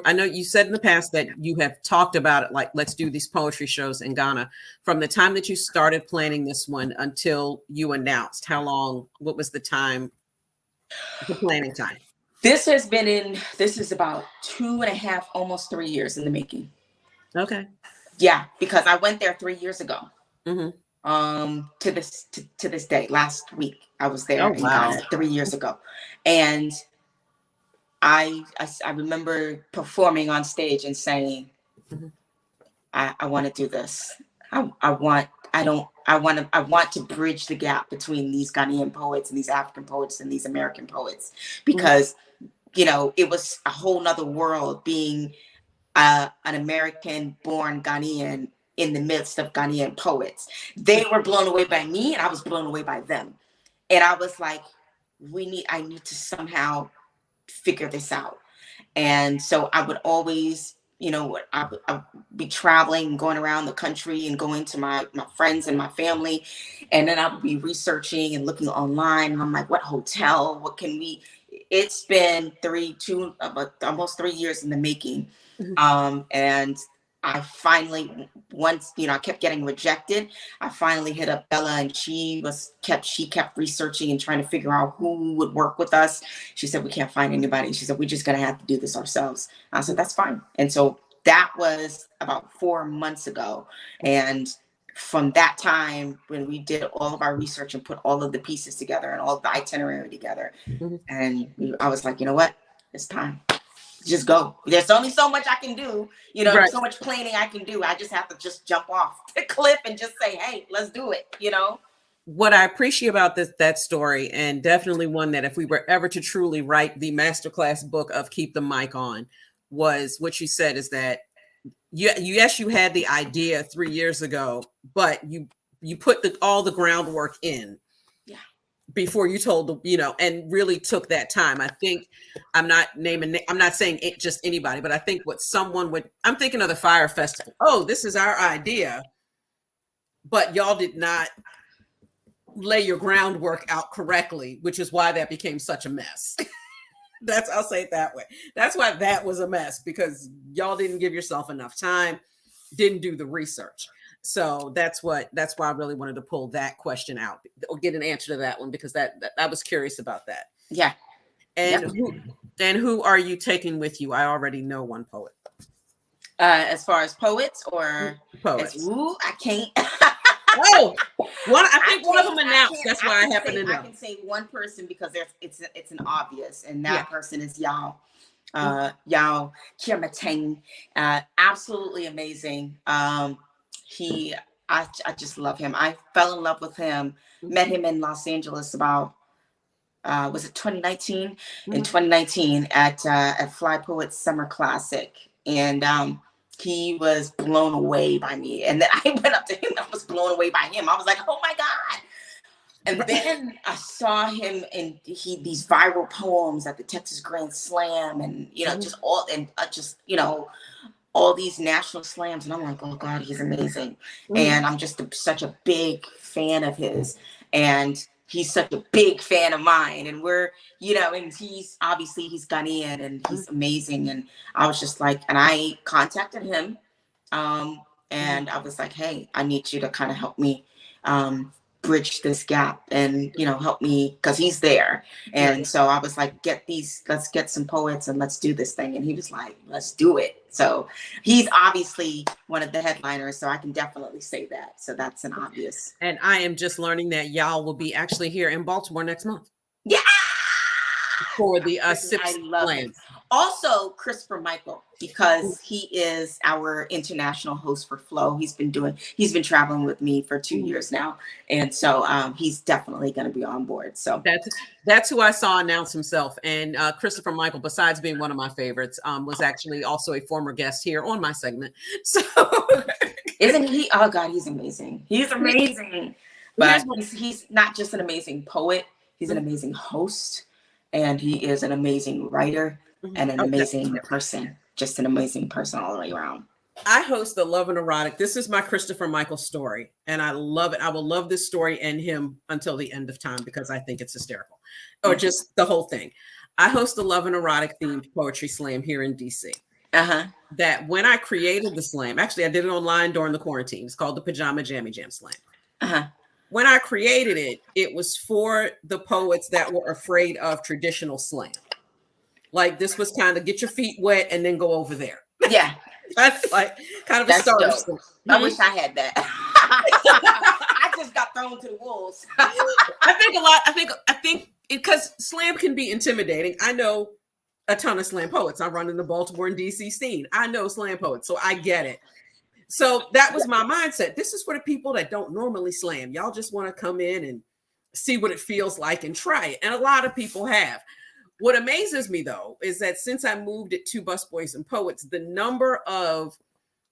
[SPEAKER 1] I know you said in the past that you have talked about it, like, let's do these poetry shows in Ghana. From the time that you started planning this one until you announced, how long, what was the planning time?
[SPEAKER 4] This is about 2.5, almost 3 years in the making.
[SPEAKER 1] Okay.
[SPEAKER 4] Yeah, because I went there 3 years ago.
[SPEAKER 1] Mm-hmm.
[SPEAKER 4] To this day, last week I was there in
[SPEAKER 1] wow.
[SPEAKER 4] Ghana 3 years ago, and I remember performing on stage and saying, I want to do this. I want to bridge the gap between these Ghanaian poets and these African poets and these American poets, because it was a whole nother world being an American-born Ghanaian in the midst of Ghanaian poets. They were blown away by me, and I was blown away by them. And I was like, I need to somehow figure this out. And so I would always, I would be traveling and going around the country and going to my friends and my family. And then I would be researching and looking online. And I'm like, what hotel? What can we? It's been almost 3 years in the making. And I finally, once, I kept getting rejected. I finally hit up Bella, and she kept researching and trying to figure out who would work with us. She said, we can't find anybody. She said, we're just going to have to do this ourselves. I said, that's fine. And so that was about 4 months ago. And from that time, when we did all of our research and put all of the pieces together and all of the itinerary together, and I was like, you know what, it's time. Just go. There's only so much I can do. There's so much planning I can do. I just have to just jump off the cliff and just say, hey, let's do it.
[SPEAKER 1] What I appreciate about that story, and definitely one that if we were ever to truly write the masterclass book of Keep the Mic On, was what you said, is that yes, you had the idea 3 years ago, but you put all the groundwork in before you told and really took that time. I think I'm not saying it just anybody, but I think I'm thinking of the Fire Festival. Oh, this is our idea, but y'all did not lay your groundwork out correctly, which is why that became such a mess. I'll say it that way. That's why that was a mess, because y'all didn't give yourself enough time, didn't do the research. So that's why I really wanted to pull that question out or get an answer to that one, because that I was curious about that.
[SPEAKER 4] Yeah.
[SPEAKER 1] And
[SPEAKER 4] Yep.
[SPEAKER 1] who are you taking with you? I already know one poet.
[SPEAKER 4] As far as poets or
[SPEAKER 1] Poets.
[SPEAKER 4] I can't.
[SPEAKER 1] Oh, I think one of them announced. That's why I happen to know.
[SPEAKER 4] I can say one person because it's an obvious, and that
[SPEAKER 1] Yeah.
[SPEAKER 4] person is Yao. Yao Kiamateng. Absolutely amazing. I just love him. I fell in love with him. Met him in Los Angeles about was it 2019? In 2019 at Fly Poets Summer Classic, and he was blown away by me. And then I went up to him. I was blown away by him. I was like, oh my God. And then I saw him in these viral poems at the Texas Grand Slam, and all these national slams. And I'm like, oh God, he's amazing. And I'm just such a big fan of his. And he's such a big fan of mine. And we're, and he's Ghanaian and he's amazing. And I was just like, and I contacted him. And I was like, hey, I need you to kind of help me bridge this gap and help me, because he's there. And so I was like, let's get some poets and let's do this thing. And he was like, let's do it. So he's obviously one of the headliners, so I can definitely say that. So that's an obvious.
[SPEAKER 1] And I am just learning that y'all will be actually here in Baltimore next month.
[SPEAKER 4] Yeah,
[SPEAKER 1] for the Sips Slam.
[SPEAKER 4] Also, Christopher Michael, because he is our international host for Flow. He's been traveling with me for 2 years now. And so he's definitely going to be on board. So
[SPEAKER 1] that's who I saw announce himself. And Christopher Michael, besides being one of my favorites, was actually also a former guest here on my segment. So
[SPEAKER 4] isn't he? Oh God, he's amazing. He's amazing. But he's not just an amazing poet. He's an amazing host. And he is an amazing writer and an amazing person. Just an amazing person all the way around.
[SPEAKER 1] I host the Love and Erotic. This is my Christopher Michael story, and I love it. I will love this story and him until the end of time because I think it's hysterical, or just the whole thing. I host the Love and Erotic themed poetry slam here in DC. That when I created the slam, actually I did it online during the quarantine. It's called the Pajama Jammy Jam Slam. When I created it, it was for the poets that were afraid of traditional slam. Like this was kind of get your feet wet and then go over there.
[SPEAKER 4] Yeah.
[SPEAKER 1] That's like kind of a starter.
[SPEAKER 4] I wish I had that. I just got thrown to the wolves.
[SPEAKER 1] I think because slam can be intimidating. I know a ton of slam poets. I run in the Baltimore and DC scene. I know slam poets, so I get it. So that was my mindset. This is for the people that don't normally slam. Y'all just want to come in and see what it feels like and try it. And a lot of people have. What amazes me, though, is that since I moved it to Busboys and Poets, the number of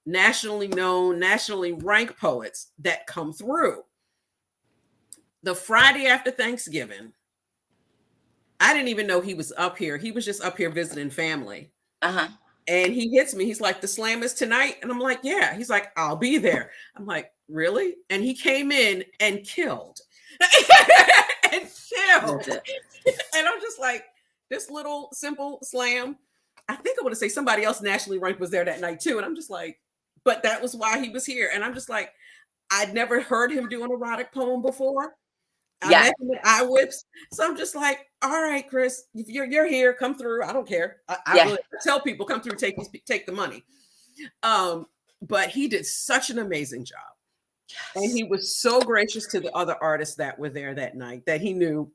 [SPEAKER 1] nationally known, nationally ranked poets that come through. The Friday after Thanksgiving, I didn't even know he was up here. He was just up here visiting family. And he hits me. He's like, the slam is tonight. And I'm like, yeah. He's like, I'll be there. I'm like, really? And he came in and killed. And I'm just like, this little simple slam. I think I want to say somebody else nationally ranked was there that night too. And I'm just like, but that was why he was here. And I'm just like, I'd never heard him do an erotic poem before. I met him at Eye Whips. So I'm just like, all right, Chris, if you're here, come through. I don't care. I really tell people, come through, take the money. But he did such an amazing job. And he was so gracious to the other artists that were there that night that he knew,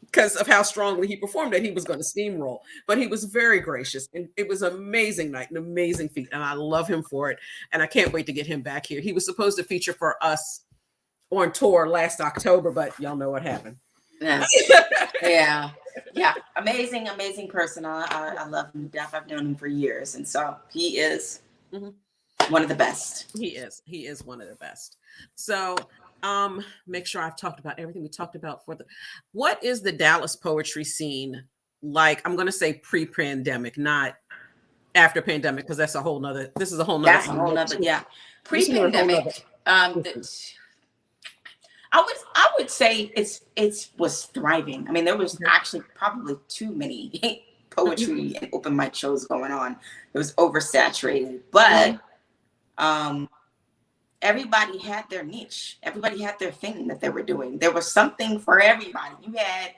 [SPEAKER 1] because of how strongly he performed, that he was going to steamroll. But he was very gracious. And it was an amazing night, an amazing feat. And I love him for it. And I can't wait to get him back here. He was supposed to feature for us on tour last October, but y'all know what happened.
[SPEAKER 4] Yeah. Amazing person. I love him to death. I've known him for years. And so he is one of the best.
[SPEAKER 1] He is one of the best. So make sure I've talked about everything we talked about what is the Dallas poetry scene like? I'm going to say pre-pandemic, not after pandemic, because that's a whole nother,
[SPEAKER 4] pre-pandemic. I would say it was thriving. I mean, there was actually probably too many poetry and open mic shows going on. It was oversaturated, but everybody had their niche. Everybody had their thing that they were doing. There was something for everybody. You had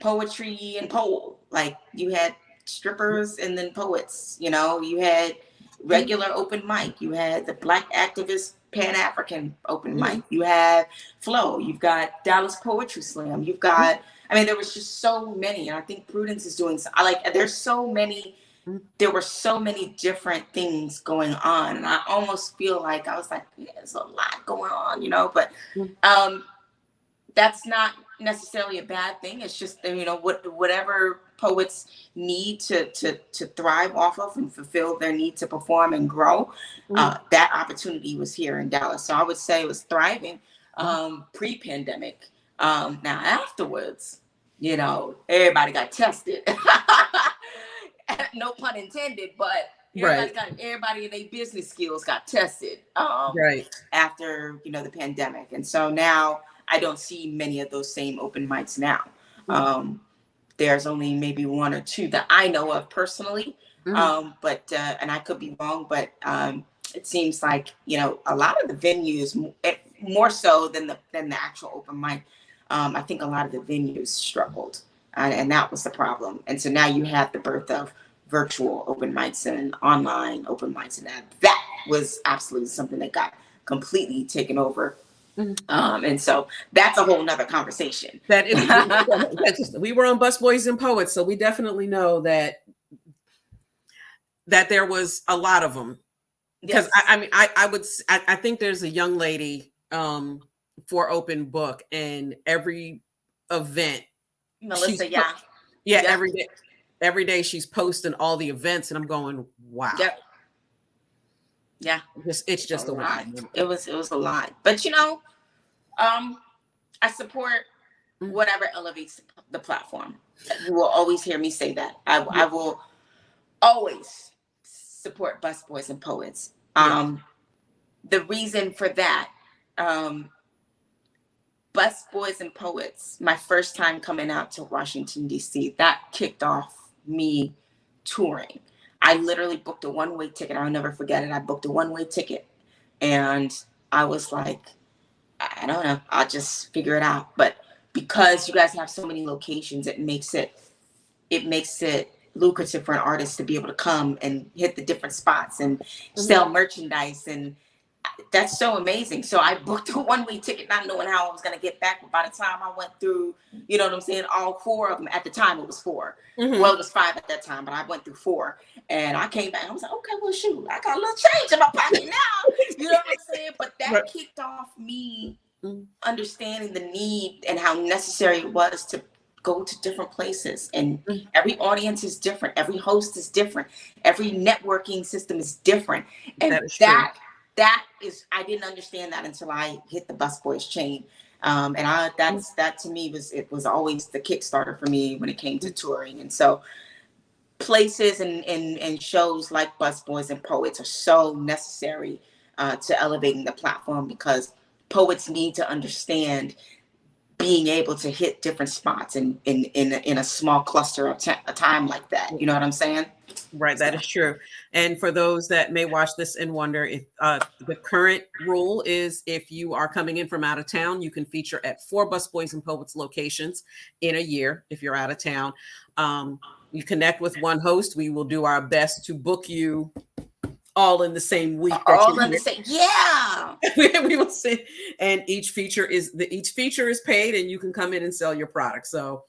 [SPEAKER 4] poetry and pole, like you had strippers and then poets, you know, you had regular open mic, you had the Black activist Pan-African open mic, you had Flow, you've got Dallas Poetry Slam, you've got, I mean, there was just so many, and I think Prudence is doing, I like, there's so many, there were so many different things going on, and I almost feel like I was like, yeah, there's a lot going on, you know, but that's not necessarily a bad thing. It's just, you know, whatever poets need to thrive off of and fulfill their need to perform and grow, that opportunity was here in Dallas. So I would say it was thriving pre-pandemic. Now afterwards, you know, everybody got tested. No pun intended, but everybody in their business skills got tested after, you know, the pandemic. And so now I don't see many of those same open mics now. There's only maybe one or two that I know of personally, but and I could be wrong, but it seems like, you know, a lot of the venues, more so than the actual open mic, I think a lot of the venues struggled, and that was the problem. And so now you have the birth of virtual open mics and online open mics, and that was absolutely something that got completely taken over. And so that's a whole nother conversation.
[SPEAKER 1] We were on Busboys and Poets, so we definitely know that there was a lot of them. Because I think there's a young lady for open book, and every event,
[SPEAKER 4] Melissa,
[SPEAKER 1] every day she's posting all the events, and I'm going, wow.
[SPEAKER 4] Yeah.
[SPEAKER 1] It's just a lot.
[SPEAKER 4] It was a lot. But you know, I support whatever elevates the platform. You will always hear me say that. I will always support Busboys and Poets. The reason for that, Busboys and Poets, my first time coming out to Washington, D.C., that kicked off me touring. I literally booked a one-way ticket. I'll never forget it. I booked a one-way ticket, and I was like, I don't know, I'll just figure it out. But because you guys have so many locations, it makes it lucrative for an artist to be able to come and hit the different spots and sell merchandise, and that's so amazing. So I booked a one-way ticket, not knowing how I was going to get back. But by the time I went through, you know what I'm saying, all four of them, at the time it was four. Well, it was five at that time, but I went through four, and I came back. I was like, okay, well, shoot, I got a little change in my pocket now. You know what I'm saying? But that kicked off me understanding the need and how necessary it was to go to different places. And every audience is different. Every host is different. Every networking system is different. And that is, I didn't understand that until I hit the Busboys chain. And that to me was always the Kickstarter for me when it came to touring. And so places and shows like Busboys and Poets are so necessary to elevating the platform, because poets need to understand being able to hit different spots in a small cluster of a time like that. You know what I'm saying?
[SPEAKER 1] Right, that is true. And for those that may watch this and wonder, if the current rule is, if you are coming in from out of town, you can feature at 4 Busboys and Poets locations in a year. If you're out of town, you connect with one host. We will do our best to book you all in the same week. We will see. And each feature is paid, and you can come in and sell your product. So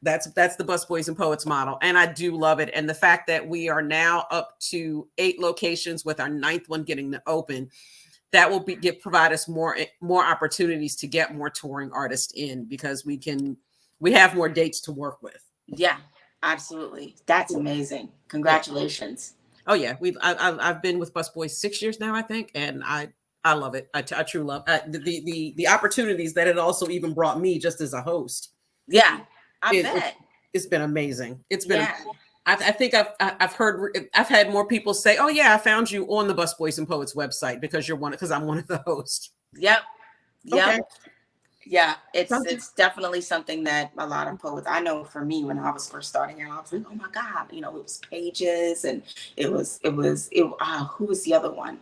[SPEAKER 1] that's the Busboys and Poets model, and I do love it. And the fact that we are now up to 8 locations, with our 9th one getting to open, that will provide us more opportunities to get more touring artists in, because we have more dates to work with.
[SPEAKER 4] Yeah, absolutely. That's amazing. Congratulations.
[SPEAKER 1] Oh yeah, I've been with Busboys 6 years now, I think, and I love it. I truly love the opportunities that it also even brought me just as a host.
[SPEAKER 4] Yeah, I bet
[SPEAKER 1] it's been amazing. It's been. I think I've had more people say, "Oh yeah, I found you on the Busboys and Poets website because I'm one of the hosts."
[SPEAKER 4] Yep.
[SPEAKER 1] Okay.
[SPEAKER 4] Yeah, it's definitely something that a lot of poets, I know for me, when I was first starting out, I was like, oh my God, it was pages, and who was the other one?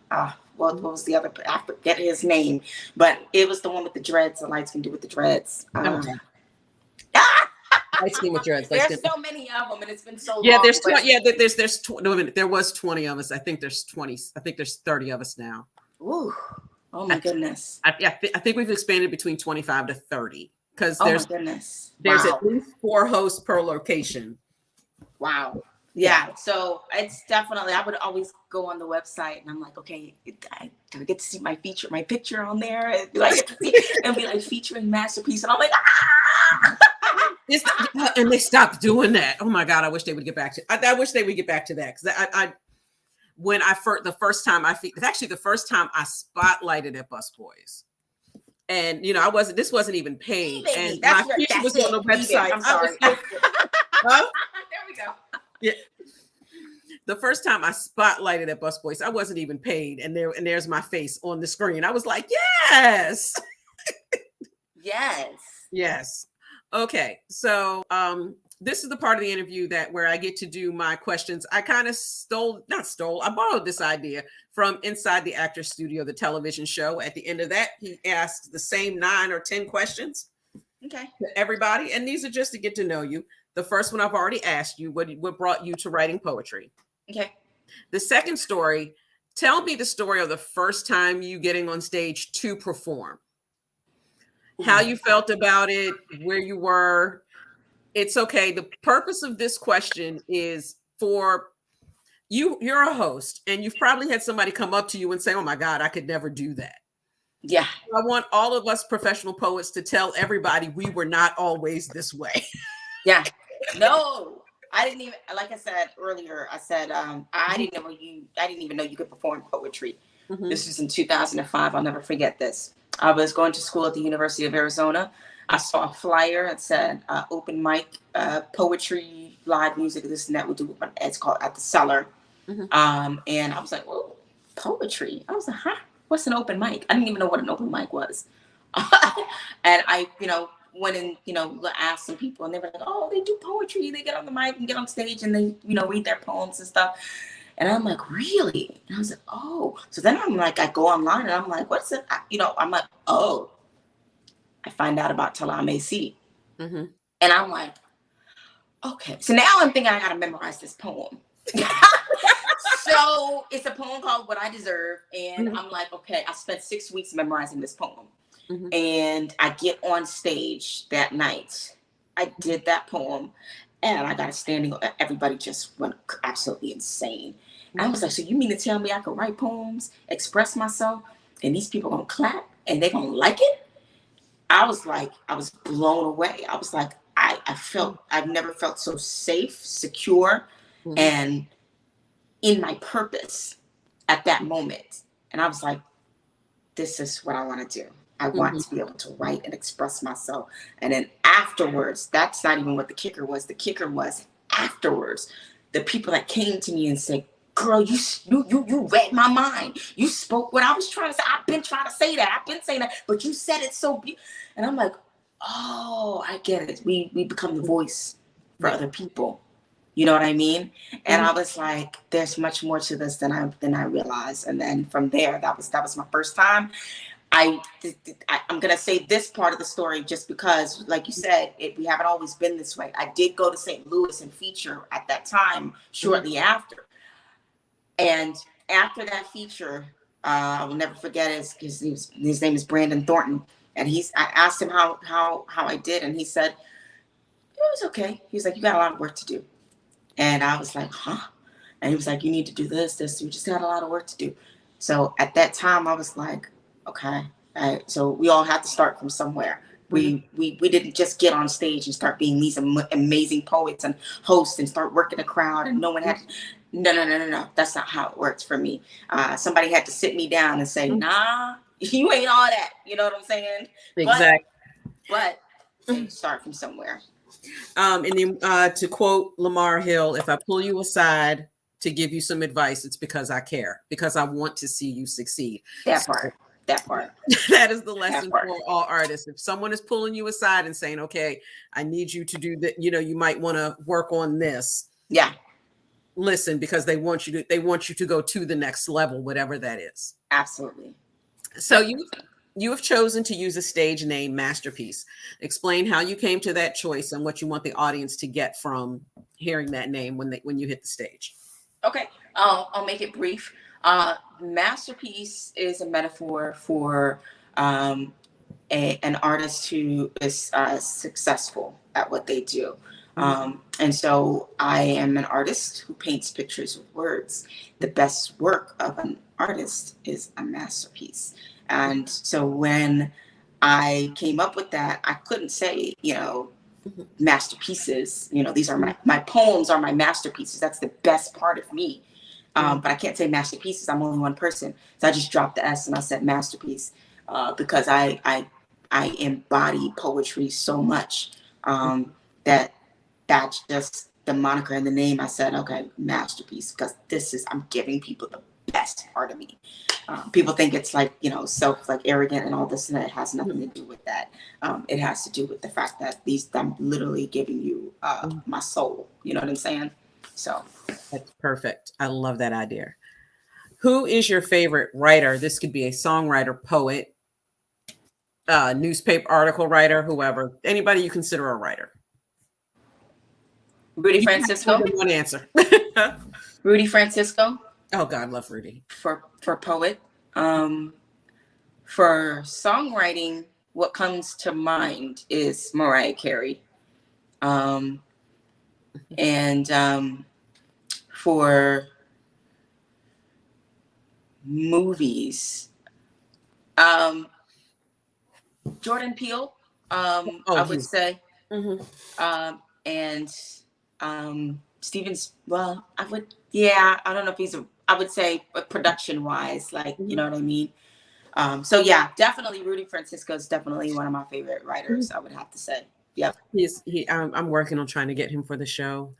[SPEAKER 4] What was the other? I forget his name, but it was the one with the dreads. The light skin dude with the dreads.
[SPEAKER 1] Okay. Light skin with dreads.
[SPEAKER 4] There's so many of them, and it's been so
[SPEAKER 1] yeah,
[SPEAKER 4] long.
[SPEAKER 1] There's 20, yeah, there's no, wait a minute, there was 20 of us. I think there's 20. I think there's 30 of us now.
[SPEAKER 4] Ooh. Oh my goodness.
[SPEAKER 1] I think we've expanded between 25 to 30 because
[SPEAKER 4] my goodness.
[SPEAKER 1] There's at least 4 hosts per location.
[SPEAKER 4] Wow. Yeah. So it's definitely, I would always go on the website and I'm like, okay, do we get to see my picture on there? And be like, featuring MasterPiece. And I'm like,
[SPEAKER 1] and they stopped doing that. Oh my God. I wish they would get back to, I wish they would get back to that. Cause the first time I spotlighted at Busboys. And this wasn't even paid. And my picture was on the website.
[SPEAKER 4] I'm sorry.
[SPEAKER 1] Huh?
[SPEAKER 4] There we go.
[SPEAKER 1] Yeah. The first time I spotlighted at Busboys, I wasn't even paid. And there's my face on the screen. I was like, yes. Yes. Okay. So this is the part of the interview where I get to do my questions. I kind of I borrowed this idea from Inside the Actors Studio, the television show. At the end of that, he asked the same 9 or 10 questions to everybody. And these are just to get to know you. The first one I've already asked you, what brought you to writing poetry?
[SPEAKER 4] Okay.
[SPEAKER 1] The second story, tell me the story of the first time you getting on stage to perform. How you felt about it, where you were. It's okay. The purpose of this question is for you. You're a host and you've probably had somebody come up to you and say, oh my God, I could never do that.
[SPEAKER 4] Yeah.
[SPEAKER 1] I want all of us professional poets to tell everybody we were not always this way.
[SPEAKER 4] Yeah. No, I didn't even, like I said earlier, I said, I didn't even know you could perform poetry. Mm-hmm. This was in 2005. I'll never forget this. I was going to school at the University of Arizona. I saw a flyer that said open mic, poetry, live music, this and that. It's called At the Cellar. Mm-hmm. And I was like, well, poetry. I was like, huh? What's an open mic? I didn't even know what an open mic was. And I, went and, asked some people and they were like, oh, they do poetry. They get on the mic and get on stage and they, read their poems and stuff. And I'm like, really? And I was like, oh. So then I'm like, I go online and I'm like, what's it? I'm like, oh. I find out about Talam AC. Mm-hmm. And I'm like, okay. So now I'm thinking I got to memorize this poem. So it's a poem called What I Deserve. And mm-hmm. I'm like, okay, I spent 6 weeks memorizing this poem. Mm-hmm. And I get on stage that night. I did that poem and I got a standing. Everybody just went absolutely insane. Mm-hmm. I was like, so you mean to tell me I could write poems, express myself, and these people gonna clap and they gonna like it? I was blown away. I was like, I've never felt so safe, secure, mm-hmm. and in my purpose at that moment. And I was like, this is what I want to do. I want mm-hmm. to be able to write and express myself. And then afterwards, that's not even what the kicker was. The kicker was afterwards, the people that came to me and said, girl, you read my mind. You spoke what I was trying to say. I've been trying to say that. I've been saying that, but you said it so beautiful. And I'm like, oh, I get it. We become the voice for other people. You know what I mean? And mm-hmm. I was like, there's much more to this than I realized. And then from there, that was my first time. I'm going to say this part of the story just because, like you said, we haven't always been this way. I did go to St. Louis and feature at that time, shortly mm-hmm. after. And after that feature, I will never forget his name is Brandon Thornton. And I asked him how I did. And he said, it was okay. He was like, you got a lot of work to do. And I was like, huh? And he was like, you need to do this. You just got a lot of work to do. So at that time, I was like, okay. So we all have to start from somewhere. We didn't just get on stage and start being these amazing poets and hosts and start working a crowd and no one had to. No. That's not how it works for me. Somebody had to sit me down and say, nah, you ain't all that. You know what I'm saying?
[SPEAKER 1] Exactly.
[SPEAKER 4] But start from somewhere.
[SPEAKER 1] And then to quote Lamar Hill, if I pull you aside to give you some advice, it's because I care, because I want to see you succeed.
[SPEAKER 4] That part. That part.
[SPEAKER 1] That is the lesson
[SPEAKER 4] part.
[SPEAKER 1] for all artists. If someone is pulling you aside and saying, okay, I need you to do that, you know, you might want to work on this.
[SPEAKER 4] Yeah.
[SPEAKER 1] Listen, because they want you to go to the next level, whatever that is.
[SPEAKER 4] Absolutely.
[SPEAKER 1] So you have chosen to use a stage name, MasterPiece. Explain how you came to that choice and what you want the audience to get from hearing that name when you hit the stage.
[SPEAKER 4] Okay, I'll make it brief. MasterPiece is a metaphor for an artist who is successful at what they do. And so I am an artist who paints pictures with words. The best work of an artist is a masterpiece. And so when I came up with that, I couldn't say, you know, masterpieces. You know, these are my poems are my masterpieces. That's the best part of me. But I can't say masterpieces. I'm only one person. So I just dropped the S and I said masterpiece because I embody poetry so much that that's just the moniker and the name. I said, okay, masterpiece, because I'm giving people the best part of me. People think it's like, you know, like arrogant and all this, and it has nothing to do with that. It has to do with the fact that I'm literally giving you my soul. You know what I'm saying? So
[SPEAKER 1] that's perfect. I love that idea. Who is your favorite writer? This could be a songwriter, poet, newspaper article writer, whoever, anybody you consider a writer.
[SPEAKER 4] Rudy Francisco.
[SPEAKER 1] One answer.
[SPEAKER 4] Rudy Francisco.
[SPEAKER 1] Oh God, love Rudy.
[SPEAKER 4] For poet. For songwriting, what comes to mind is Mariah Carey. And for movies, Jordan Peele, I would say. And Stevens, well, I don't know if I would say production wise, like, you know what I mean? So yeah, definitely Rudy Francisco is definitely one of my favorite writers, I would have to say. Yep.
[SPEAKER 1] I'm working on trying to get him for the show.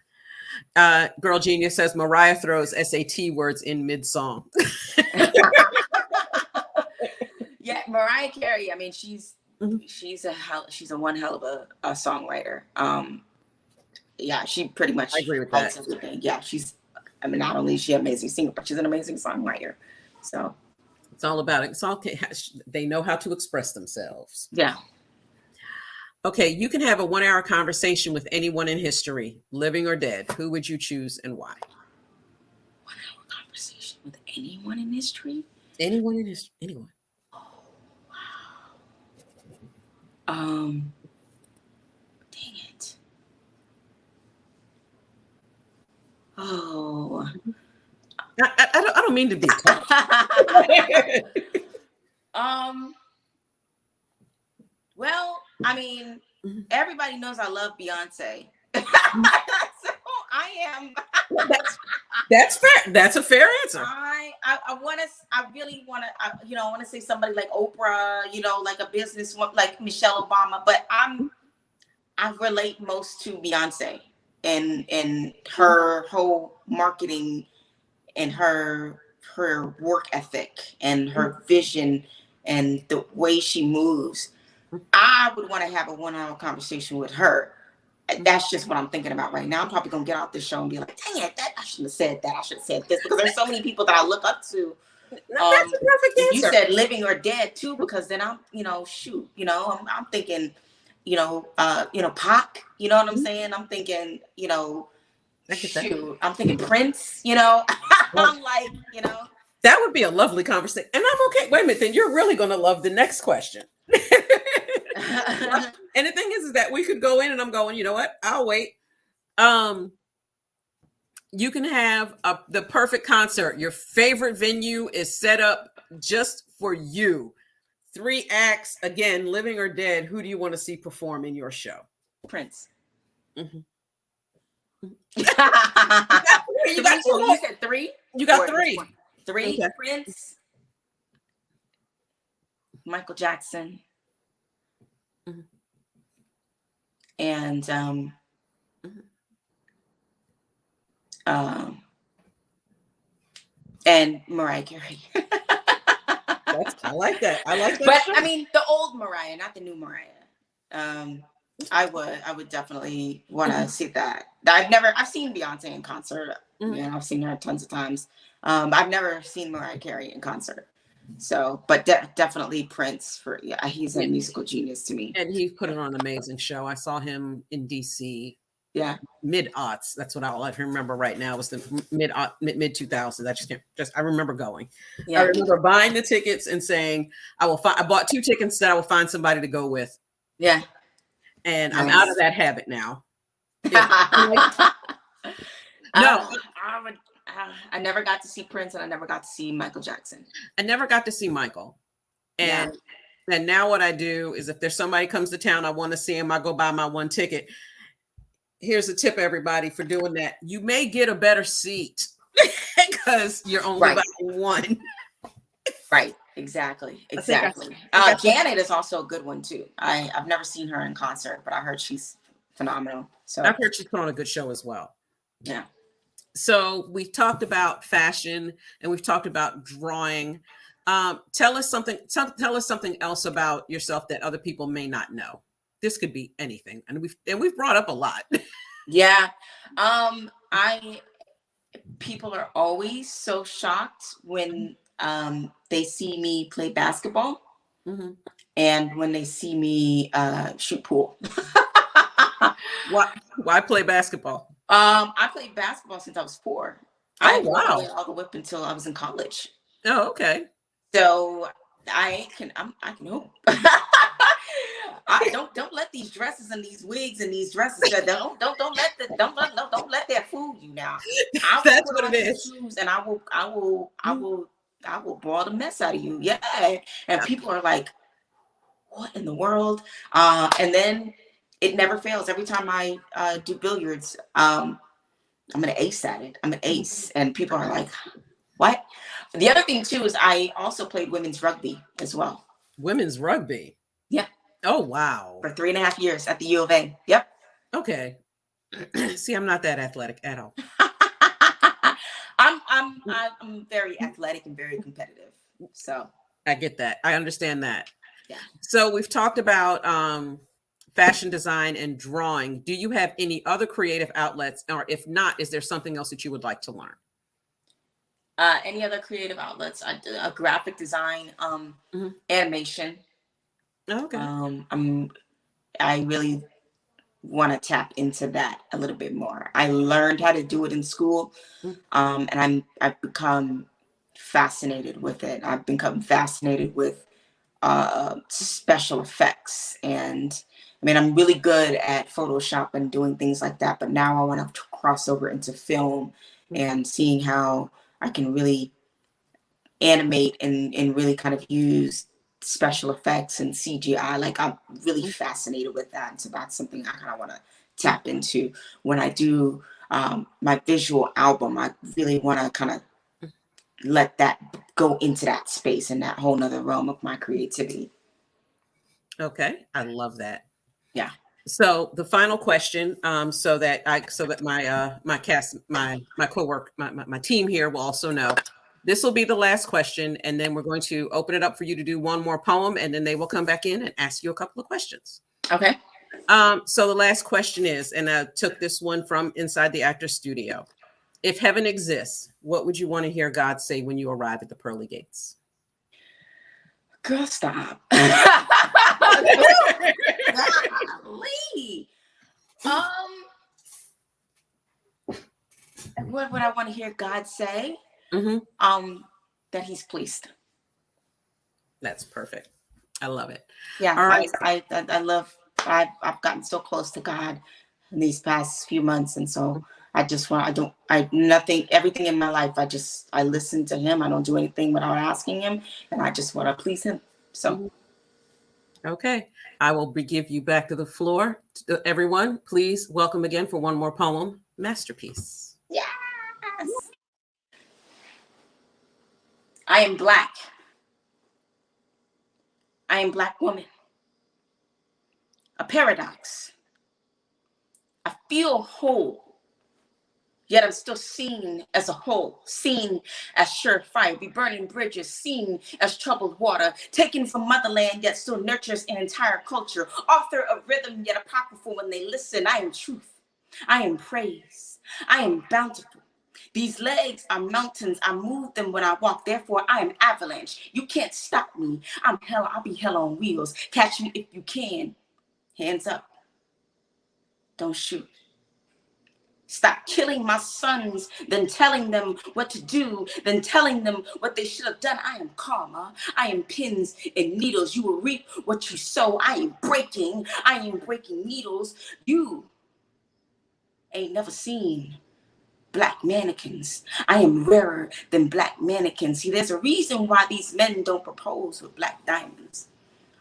[SPEAKER 1] Girl Genius says Mariah throws SAT words in mid-song.
[SPEAKER 4] Yeah, Mariah Carey, I mean, she's a one hell of a songwriter. Yeah, she pretty much
[SPEAKER 1] I agree with that.
[SPEAKER 4] Everything. Yeah, not only is she an amazing singer, but she's an amazing songwriter. So
[SPEAKER 1] it's all about it. It's all, they know how to express themselves.
[SPEAKER 4] Yeah.
[SPEAKER 1] Okay, you can have a 1-hour conversation with anyone in history, living or dead. Who would you choose and why?
[SPEAKER 4] 1-hour conversation with anyone in history?
[SPEAKER 1] Anyone in history. Anyone.
[SPEAKER 4] Oh, wow. Dang it. Oh.
[SPEAKER 1] I don't mean to be.
[SPEAKER 4] Well, I mean, everybody knows I love Beyonce. So I am.
[SPEAKER 1] That's fair. That's a fair answer.
[SPEAKER 4] I really want to, I want to say somebody like Oprah, like a businesswoman, like Michelle Obama, but I relate most to Beyonce and her whole marketing and her work ethic and her vision and the way she moves. I would want to have a 1-hour conversation with her. That's just what I'm thinking about right now. I'm probably gonna get out this show and be like, dang it, I shouldn't have said that. I should have said this, because there's so many people that I look up to.
[SPEAKER 1] That's a perfect answer.
[SPEAKER 4] You said living or dead too, because then I'm, I'm thinking, Pac, you know what I'm saying? I'm thinking, I'm thinking Prince, I'm like,
[SPEAKER 1] That would be a lovely conversation. And I'm okay. Wait a minute, then you're really going to love the next question. And the thing is that we could go in and I'm going, you know what? I'll wait. You can have the perfect concert. Your favorite venue is set up just for you. 3 acts, again, living or dead. Who do you want to see perform in your show?
[SPEAKER 4] Prince.
[SPEAKER 1] Mm-hmm.
[SPEAKER 4] You said 3?
[SPEAKER 1] You got 3.
[SPEAKER 4] 3.
[SPEAKER 1] Okay.
[SPEAKER 4] Prince, Michael Jackson, and and Mariah Carey.
[SPEAKER 1] I like that. I like that.
[SPEAKER 4] But
[SPEAKER 1] show.
[SPEAKER 4] I mean, the old Mariah, not the new Mariah. I would definitely want to see that. I've seen Beyonce in concert.
[SPEAKER 1] Mhm.
[SPEAKER 4] I've seen her tons of times. But I've never seen Mariah Carey in concert. So, but definitely Prince he's a
[SPEAKER 1] Yeah.
[SPEAKER 4] musical genius to me.
[SPEAKER 1] And he put on an amazing show. I saw him in DC.
[SPEAKER 4] Yeah.
[SPEAKER 1] Mid-aughts. That's what I'll remember right now. Was the mid 2000s. I remember going.
[SPEAKER 4] Yeah.
[SPEAKER 1] I remember buying the tickets and saying, I bought 2 tickets that I will find somebody to go with.
[SPEAKER 4] Yeah.
[SPEAKER 1] And
[SPEAKER 4] Nice.
[SPEAKER 1] I'm out of that habit now.
[SPEAKER 4] No, I never got to see Prince, and I never got to see Michael Jackson.
[SPEAKER 1] I never got to see Michael. And now what I do is if there's somebody comes to town, I want to see him, I go buy my 1 ticket. Here's a tip, everybody, for doing that. You may get a better seat because you're only buying 1.
[SPEAKER 4] Right. Exactly. Janet is also a good one too. I've never seen her in concert, but I heard she's phenomenal. So
[SPEAKER 1] I've heard she's put on a good show as well.
[SPEAKER 4] Yeah.
[SPEAKER 1] So we've talked about fashion and we've talked about drawing. Tell us something else about yourself that other people may not know. This could be anything, and we've brought up a lot.
[SPEAKER 4] Yeah. People are always so shocked when they see me play basketball,
[SPEAKER 1] Mm-hmm.
[SPEAKER 4] and when they see me shoot pool.
[SPEAKER 1] Why play basketball?
[SPEAKER 4] I played basketball since I was 4. I played all the way up until I was in college.
[SPEAKER 1] Oh, okay.
[SPEAKER 4] So I can hoop. Don't let these dresses and these wigs and these dresses don't let that fool you now.
[SPEAKER 1] That's what it is.
[SPEAKER 4] Shoes and I will ball the mess out of you. Yeah. And people are like, what in the world? And then it never fails. Every time I do billiards, I'm an ace at it. I'm an ace. And people are like, what? The other thing too is I also played women's rugby as well. Women's
[SPEAKER 1] rugby?
[SPEAKER 4] Yeah.
[SPEAKER 1] Oh, wow.
[SPEAKER 4] For 3.5 years at the U of A. Yep.
[SPEAKER 1] Okay. See, I'm not that athletic at all.
[SPEAKER 4] I'm very athletic and very competitive. So
[SPEAKER 1] I get that. I understand that.
[SPEAKER 4] Yeah.
[SPEAKER 1] So we've talked about fashion design and drawing. Do you have any other creative outlets? Or if not, is there something else that you would like to learn?
[SPEAKER 4] Any other creative outlets? Graphic design, animation.
[SPEAKER 1] Okay.
[SPEAKER 4] I really want to tap into that a little bit more. I learned how to do it in school, and I've become fascinated with it. I've become fascinated with special effects, and I mean, I'm really good at Photoshop and doing things like that. But now I want to cross over into film and seeing how I can really animate and really kind of use special effects and CGI. Like, I'm really fascinated with that. So that's something I kind of want to tap into when I do my visual album. I really want to kind of let that go into that space and that whole nother realm of my creativity.
[SPEAKER 1] Okay. I love that.
[SPEAKER 4] Yeah.
[SPEAKER 1] So the final question, so that my coworker, my team here will also know. This will be the last question, and then we're going to open it up for you to do one more poem, and then they will come back in and ask you a couple of questions.
[SPEAKER 4] Okay.
[SPEAKER 1] So the last question is, and I took this one from inside the actor's studio. If heaven exists, what would you want to hear God say when you arrive at the pearly gates?
[SPEAKER 4] Girl, stop. Golly. What would I want to hear God say? That he's pleased.
[SPEAKER 1] That's perfect. I love it.
[SPEAKER 4] Yeah.
[SPEAKER 1] All right.
[SPEAKER 4] I've gotten so close to God in these past few months. And so everything in my life, I listen to him. I don't do anything without asking him. And I just want to please him. So.
[SPEAKER 1] Okay. I will give you back to the floor. Everyone, please welcome again for one more poem, MasterPiece.
[SPEAKER 4] Yes. I am Black. I am Black woman. A paradox. I feel whole. Yet I'm still seen as a whole, seen as surefire, be burning bridges, seen as troubled water, taken from motherland, yet still nurtures an entire culture. Author of rhythm, yet apocryphal when they listen. I am truth. I am praise. I am bountiful. These legs are mountains. I move them when I walk. Therefore, I am avalanche. You can't stop me. I'm hell. I'll be hell on wheels. Catch me if you can. Hands up. Don't shoot. Stop killing my sons, then telling them what to do, then telling them what they should have done. I am karma. I am pins and needles. You will reap what you sow. I am breaking. I am breaking needles. You ain't never seen black mannequins. I am rarer than black mannequins. See, there's a reason why these men don't propose with black diamonds.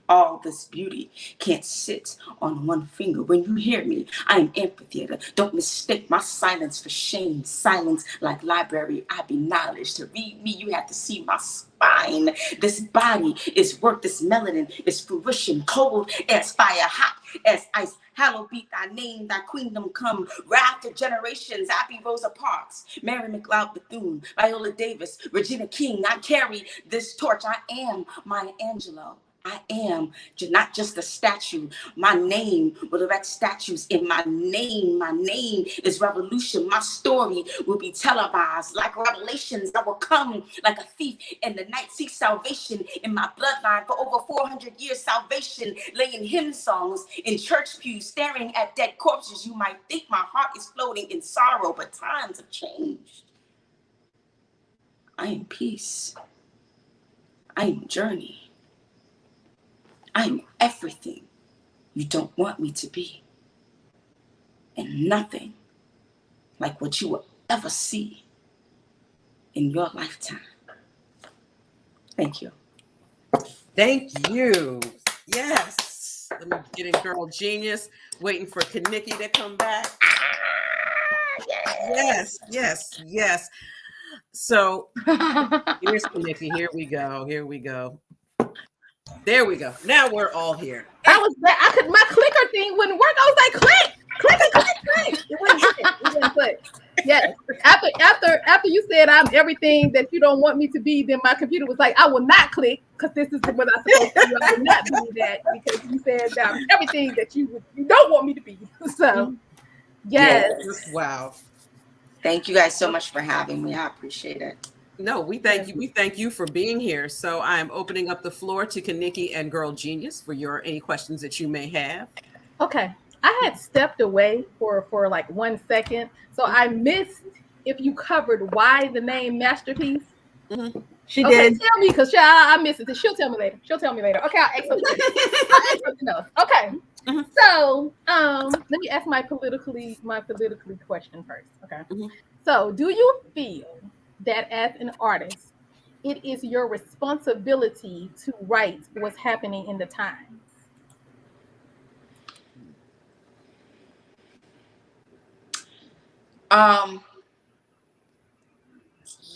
[SPEAKER 4] All this beauty can't sit on one finger. When you hear me, I am amphitheater. Don't mistake my silence for shame. Silence like library, I be knowledge. To read me, you have to see my spine. This body is work. This melanin is fruition. Cold as fire, hot as ice. Hallowed be thy name, thy queendom come. Wrath of generations, I be Rosa Parks, Mary McLeod Bethune, Viola Davis, Regina King. I carry this torch. I am Maya Angelou. I am not just a statue. My name will erect statues in my name. My name is revolution. My story will be televised like revelations. I will come like a thief in the night. Seek salvation in my bloodline for over 400 years. Salvation laying hymn songs in church pews, staring at dead corpses. You might think my heart is floating in sorrow, but times have changed. I am peace. I am journey. I'm everything you don't want me to be. And nothing like what you will ever see in your lifetime. Thank you.
[SPEAKER 1] Thank you. Yes. Let me get in, girl genius. Waiting for Kaniki to come back. Yes, yes, yes. So here's Kaniki. Here we go. Here we go. There we go. Now we're all here.
[SPEAKER 3] I was there. I could. My clicker thing wouldn't work. I was like, click. It wouldn't click. Yes. After you said I'm everything that you don't want me to be, then my computer was like, I will not click because this is what I'm supposed to do. I will not be that because you said that I'm everything that you don't want me to be. So, yes.
[SPEAKER 1] Wow.
[SPEAKER 4] Thank you guys so much for having me. I appreciate it.
[SPEAKER 1] No, we thank you. We thank you for being here. So I'm opening up the floor to Kaniki and Girl Genius for any questions that you may have.
[SPEAKER 3] Okay. I had stepped away for like 1 second, so I missed if you covered why the name MasterPiece.
[SPEAKER 2] Mm-hmm. She did.
[SPEAKER 3] Tell me, because I missed it. She'll tell me later. Okay, I'll ask something else. Okay. Mm-hmm. So let me ask my politically question first. Okay. Mm-hmm. So do you feel that as an artist, it is your responsibility to write what's happening in the times?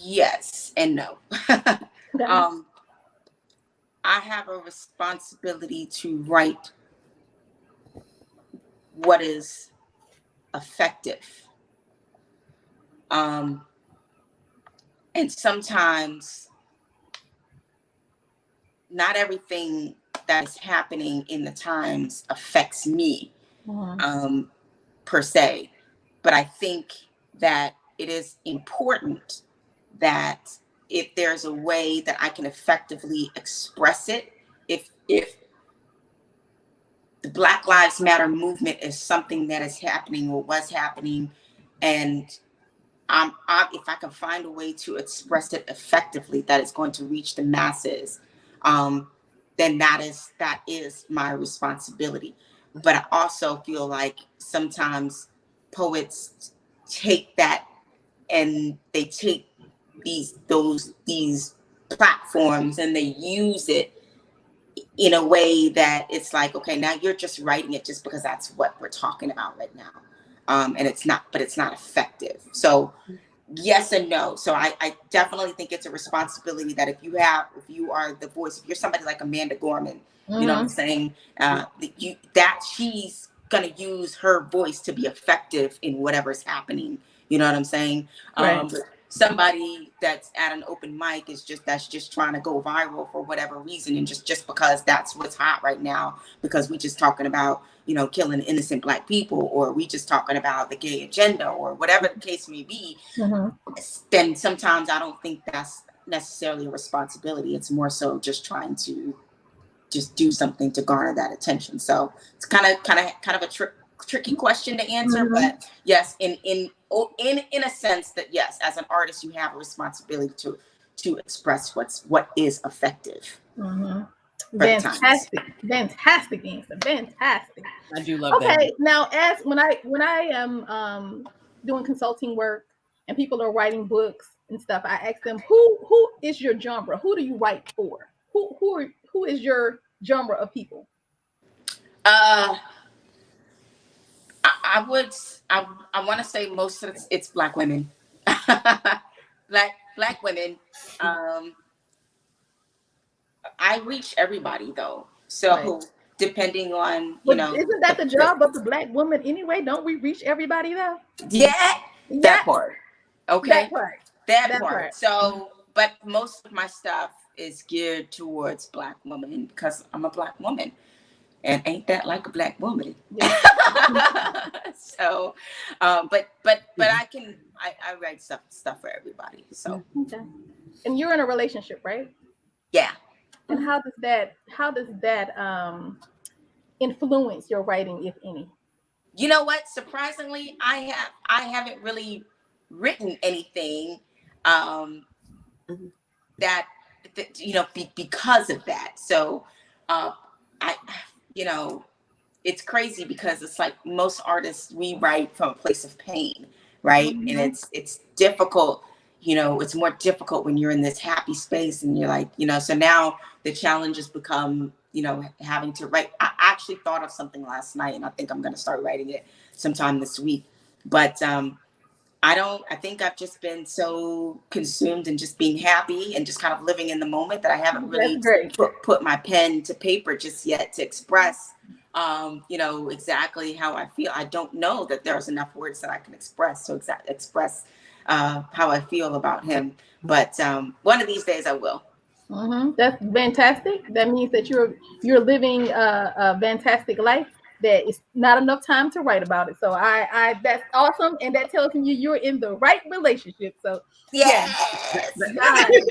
[SPEAKER 4] Yes and no. I have a responsibility to write what is effective. And sometimes not everything that is happening in the times affects me, per se. But I think that it is important that if there's a way that I can effectively express it, if the Black Lives Matter movement is something that is happening or was happening, and if I can find a way to express it effectively, that is going to reach the masses, then that is my responsibility. But I also feel like sometimes poets take that and they take these platforms and they use it in a way that it's like, okay, now you're just writing it just because that's what we're talking about right now. And it's not effective. So yes and no. So I definitely think it's a responsibility that if you are the voice, if you're somebody like Amanda Gorman, you know what I'm saying? That she's going to use her voice to be effective in whatever's happening You know what I'm saying?
[SPEAKER 3] Right.
[SPEAKER 4] But somebody that's at an open mic that's just trying to go viral for whatever reason, and just because that's what's hot right now, because we just talking about, you know, killing innocent Black people, or we just talking about the gay agenda, or whatever the case may be, then sometimes I don't think that's necessarily a responsibility. It's more so just trying to just do something to garner that attention. So it's kind of a tricky question to answer, but yes, in a sense that yes, as an artist, you have a responsibility to express what is effective.
[SPEAKER 3] Fantastic answer. Fantastic.
[SPEAKER 1] I do love that.
[SPEAKER 3] Okay, now as when I am doing consulting work and people are writing books and stuff, I ask them who is your genre? Who do you write for? Who is your genre of people?
[SPEAKER 4] I want to say most of it's Black women. Black women. I reach everybody though. So depending on,
[SPEAKER 3] but isn't that the job of the Black woman anyway? Don't we reach everybody though?
[SPEAKER 4] Yeah. That part. Okay. That part. So, but most of my stuff is geared towards Black women because I'm a Black woman. And ain't that like a Black woman? Yeah. So, but I write stuff for everybody. So,
[SPEAKER 3] okay. And you're in a relationship, right?
[SPEAKER 4] Yeah.
[SPEAKER 3] And how does that influence your writing, if any?
[SPEAKER 4] You know what? Surprisingly, I haven't really written anything that you know because of that. So, you know, it's crazy because it's like most artists, we write from a place of pain, right? And it's difficult, you know, it's more difficult when you're in this happy space and you're like, you know, so now the challenge has become, you know, having to write. I actually thought of something last night and I think I'm going to start writing it sometime this week. But I think I've just been so consumed in just being happy and just kind of living in the moment that I haven't really put my pen to paper just yet to express, you know, exactly how I feel. I don't know that there's enough words that I can express. So express how I feel about him. But one of these days I will.
[SPEAKER 3] That's fantastic. That means that you're living a fantastic life. That is not enough time to write about it. So I that's awesome, and that tells me you're in the right relationship. So
[SPEAKER 4] yes.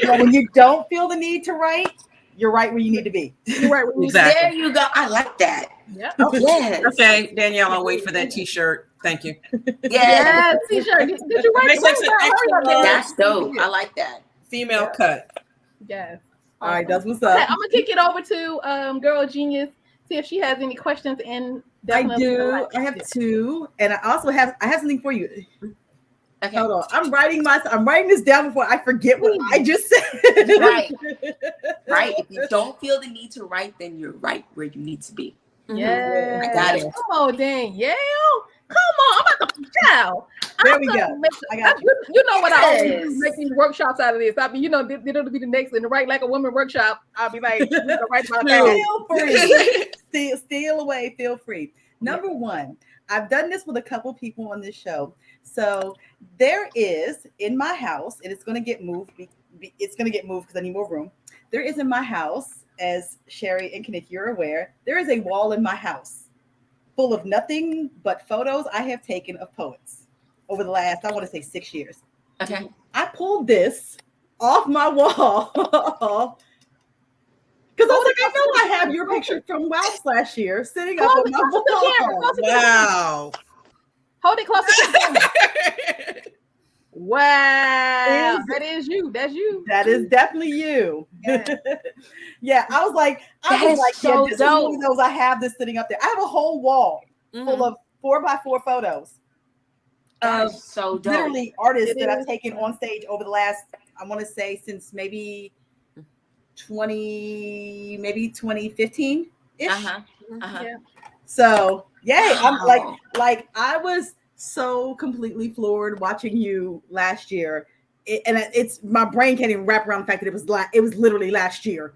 [SPEAKER 2] When you don't feel the need to write, you're right where you need to be.
[SPEAKER 3] You're right where you need
[SPEAKER 4] to be. There you go. I like that.
[SPEAKER 3] Yeah.
[SPEAKER 4] Oh, yes.
[SPEAKER 1] Okay, Danielle, I'll wait for that T-shirt. Thank you.
[SPEAKER 3] Yeah, T-shirt. Did you write
[SPEAKER 4] that? That's dope. I like that.
[SPEAKER 1] Female cut.
[SPEAKER 3] Yes.
[SPEAKER 2] All right, that's what's up.
[SPEAKER 3] Okay, I'm gonna kick it over to Girl Genius. See if she has any questions. And
[SPEAKER 2] I do. I have two, and I also have something for you. Okay. Hold on. I'm writing this down before I forget what I just said.
[SPEAKER 4] Right. Right. If you don't feel the need to write, then you're right where you need to be.
[SPEAKER 3] Yeah.
[SPEAKER 4] I got it.
[SPEAKER 3] Come on, Danielle. Come on. I'm about to child.
[SPEAKER 2] There we go. I got you.
[SPEAKER 3] You know what I always do, make these workshops out of this. I mean, you know, it'll be the next in the Write Like a Woman workshop. I'll be like, write about
[SPEAKER 2] feel free. Steal away, feel free. Number one, I've done this with a couple people on this show. So there is in my house, and it's going to get moved. It's going to get moved because I need more room. There is in my house, as Sherri and Kaniki, you're aware, there is a wall in my house full of nothing but photos I have taken of poets over the last, I want to say 6 years.
[SPEAKER 4] Okay.
[SPEAKER 2] I pulled this off my wall because I was like, I know I have your picture from WOWS last year sitting up on my wall.
[SPEAKER 1] Wow.
[SPEAKER 3] Hold it closer to the camera. Wow. That is you. That's you.
[SPEAKER 2] That is definitely you. Yeah. Yeah. I was like,
[SPEAKER 4] so
[SPEAKER 2] this is one of those. I have this sitting up there. I have a whole wall full of 4x4 photos of literally artists that I've taken on stage over the last, I want to say since maybe 2015 ish.
[SPEAKER 3] Yeah.
[SPEAKER 2] So I'm like I was so completely floored watching you last year, it's my brain can't even wrap around the fact that it was literally last year.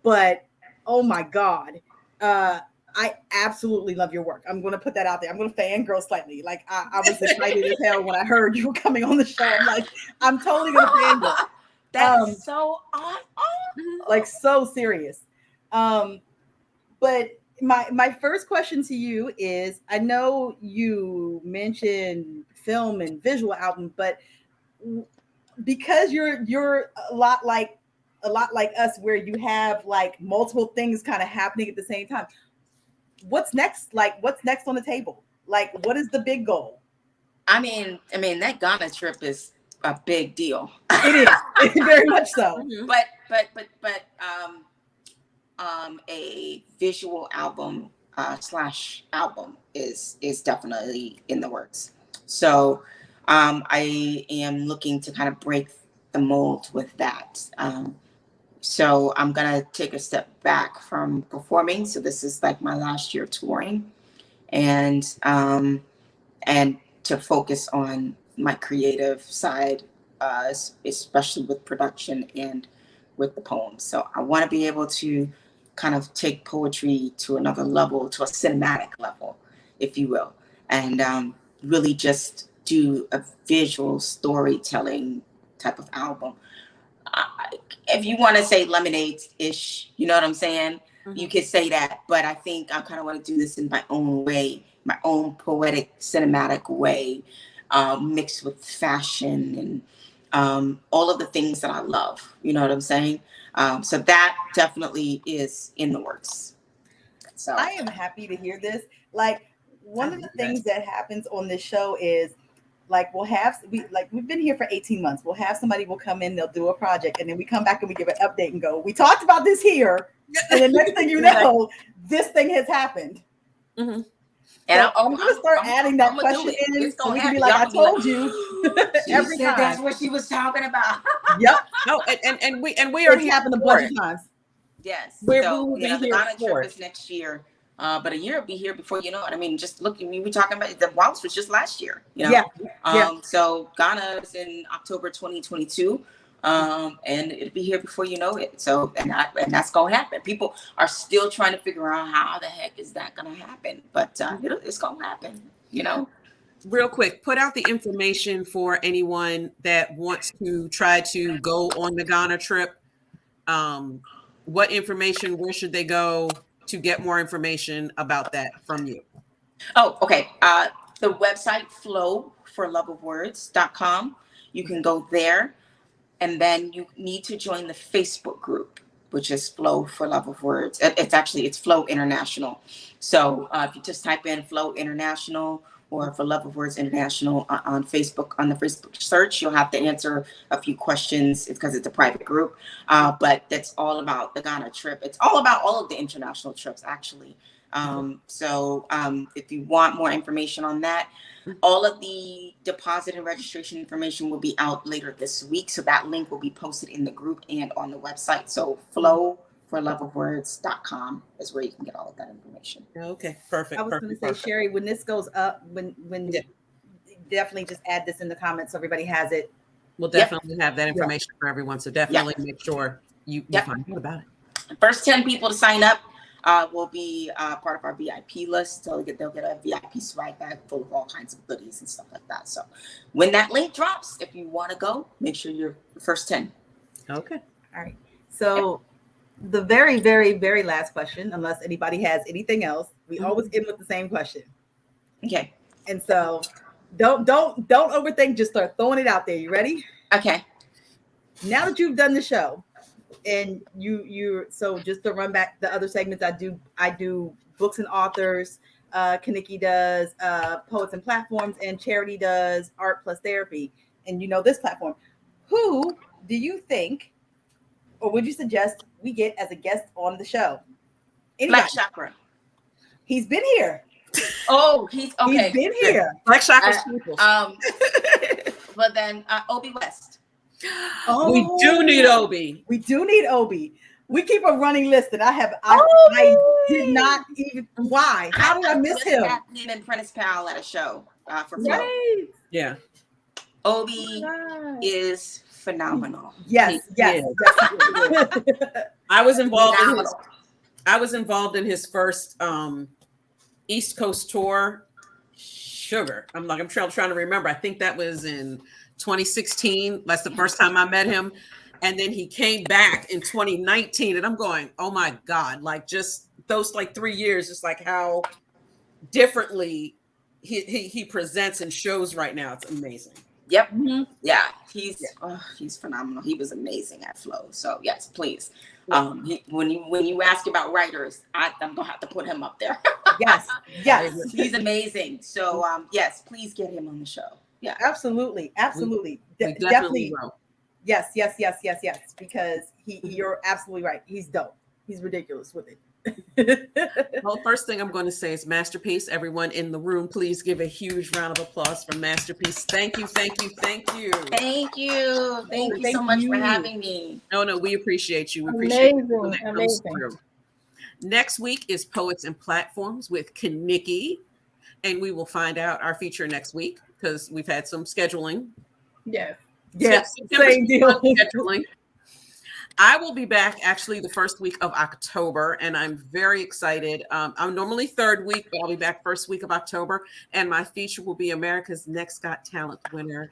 [SPEAKER 2] But oh my God, I absolutely love your work. I'm going to put that out there. I'm going to fangirl slightly. Like I was excited as hell when I heard you were coming on the show. I'm like, I'm totally going to fangirl.
[SPEAKER 4] That's so awesome.
[SPEAKER 2] Like so serious. But my first question to you is, I know you mentioned film and visual album, but because you're a lot like us, where you have like multiple things kind of happening at the same time. What's next? Like, what's next on the table? Like, what is the big goal?
[SPEAKER 4] I mean, that Ghana trip is a big deal.
[SPEAKER 2] It is very much so.
[SPEAKER 4] But a visual album slash album is definitely in the works. So I am looking to kind of break the mold with that. So I'm gonna take a step back from performing. So this is like my last year touring, and to focus on my creative side, especially with production and with the poems. So I want to be able to kind of take poetry to another level, to a cinematic level, if you will, and really just do a visual storytelling type of album. If you want to say Lemonade-ish, you know what I'm saying? You could say that, but I think I kind of want to do this in my own way, my own poetic, cinematic way, mixed with fashion and all of the things that I love. You know what I'm saying? So that definitely is in the works. So
[SPEAKER 2] I am happy to hear this. Like, one of the things that happens on this show is, like, we've been here for 18 months. We'll have somebody will come in, they'll do a project, and then we come back and we give an update and go, we talked about this here, and the next thing you know, this thing has happened.
[SPEAKER 1] Mm-hmm.
[SPEAKER 2] And so I'm going to start adding that question in, so we can be like, I told you.
[SPEAKER 4] Every time. That's what she was talking about.
[SPEAKER 2] Yep.
[SPEAKER 1] No, and we are
[SPEAKER 2] happened a bunch of times.
[SPEAKER 4] Yes.
[SPEAKER 1] We
[SPEAKER 4] So
[SPEAKER 1] will be
[SPEAKER 4] the
[SPEAKER 1] here
[SPEAKER 4] Ghana
[SPEAKER 1] for
[SPEAKER 4] trip is next year. But a year will be here before you know it. I mean, just look, we were talking about the Waltz was just last year, you know?
[SPEAKER 2] Yeah.
[SPEAKER 4] So Ghana is in October 2022. And it'll be here before you know it. So, and that's going to happen. People are still trying to figure out how the heck is that going to happen, but it's going to happen, you know?
[SPEAKER 1] Real quick, put out the information for anyone that wants to try to go on the Ghana trip. What information, where should they go to get more information about that from you?
[SPEAKER 4] Oh, okay. The website flowforloveofwords.com. You can go there, and then you need to join the Facebook group, which is Flow for Love of Words. It's Flow International. So if you just type in Flow International or For Love of Words International on Facebook, on the Facebook search, you'll have to answer a few questions because it's a private group. But that's all about the Ghana trip. It's all about all of the international trips, actually. So if you want more information on that, all of the deposit and registration information will be out later this week. So that link will be posted in the group and on the website. So flowforloveofwords.com is where you can get all of that information.
[SPEAKER 1] Okay, perfect.
[SPEAKER 2] I was going to say, Sherri, when this goes up, when definitely just add this in the comments so everybody has it.
[SPEAKER 1] We'll definitely have that information for everyone. So definitely make sure you find out about it.
[SPEAKER 4] First 10 people to sign up will be part of our VIP list. So they'll get a VIP swag bag full of all kinds of goodies and stuff like that. So when that link drops, if you want to go, make sure you're the first 10.
[SPEAKER 1] Okay.
[SPEAKER 2] All right. So the very, very, very last question, unless anybody has anything else, we always end with the same question.
[SPEAKER 4] Okay.
[SPEAKER 2] And so don't overthink, just start throwing it out there. You ready?
[SPEAKER 4] Okay.
[SPEAKER 2] Now that you've done the show, and so just to run back the other segments, I do books and authors, Kaniki does poets and platforms, and Charity does art plus therapy. And this platform. Who do you think, or would you suggest we get as a guest on the show? Anybody?
[SPEAKER 4] Black Chakra.
[SPEAKER 2] He's been here.
[SPEAKER 4] Oh, he's okay.
[SPEAKER 2] He's been here.
[SPEAKER 1] Black Chakra.
[SPEAKER 4] But then Obi West.
[SPEAKER 2] Oh,
[SPEAKER 1] we do need Obi.
[SPEAKER 2] We do need Obi. We keep a running list, and I did not even. Why? How did I miss him?
[SPEAKER 4] Him and Prentice Powell at a show for Flow.
[SPEAKER 2] Right.
[SPEAKER 1] Yeah.
[SPEAKER 4] Obi is phenomenal.
[SPEAKER 2] Yes.
[SPEAKER 1] I was involved I was involved in his first East Coast tour. Sugar. I'm trying to remember. I think that was in 2016. That's the first time I met him. And then he came back in 2019. And I'm going, oh my God, like just those like 3 years, just like how differently he presents and shows right now. It's amazing.
[SPEAKER 4] Yep.
[SPEAKER 2] Mhm.
[SPEAKER 4] Yeah, he's phenomenal. He was amazing at Flow. So yes, please. When you ask about writers, I'm gonna have to put him up there.
[SPEAKER 2] Yes, yes,
[SPEAKER 4] He's amazing. So yes, please get him on the show. Yeah,
[SPEAKER 2] absolutely, absolutely,
[SPEAKER 1] We definitely
[SPEAKER 2] definitely.
[SPEAKER 1] will.
[SPEAKER 2] Yes, yes, yes, yes, yes. Because you're absolutely right. He's dope. He's ridiculous with it.
[SPEAKER 1] Well, first thing I'm going to say is MasterPiece. Everyone in the room, please give a huge round of applause for MasterPiece. Thank you, thank you, thank you.
[SPEAKER 4] thank you
[SPEAKER 2] Thank
[SPEAKER 4] so much for
[SPEAKER 2] you.
[SPEAKER 4] having me.
[SPEAKER 1] No, we appreciate you. We appreciate you when that comes
[SPEAKER 3] Amazing.
[SPEAKER 1] through. Next week is Poets and Platforms with Kaniki, and we will find out our feature next week because we've had some scheduling.
[SPEAKER 3] Yes.
[SPEAKER 2] Yeah,
[SPEAKER 1] September's
[SPEAKER 2] same deal.
[SPEAKER 1] scheduling. I will be back actually the first week of October, and I'm very excited. I'm normally third week, but I'll be back first week of October, and my feature will be America's Next Got Talent winner,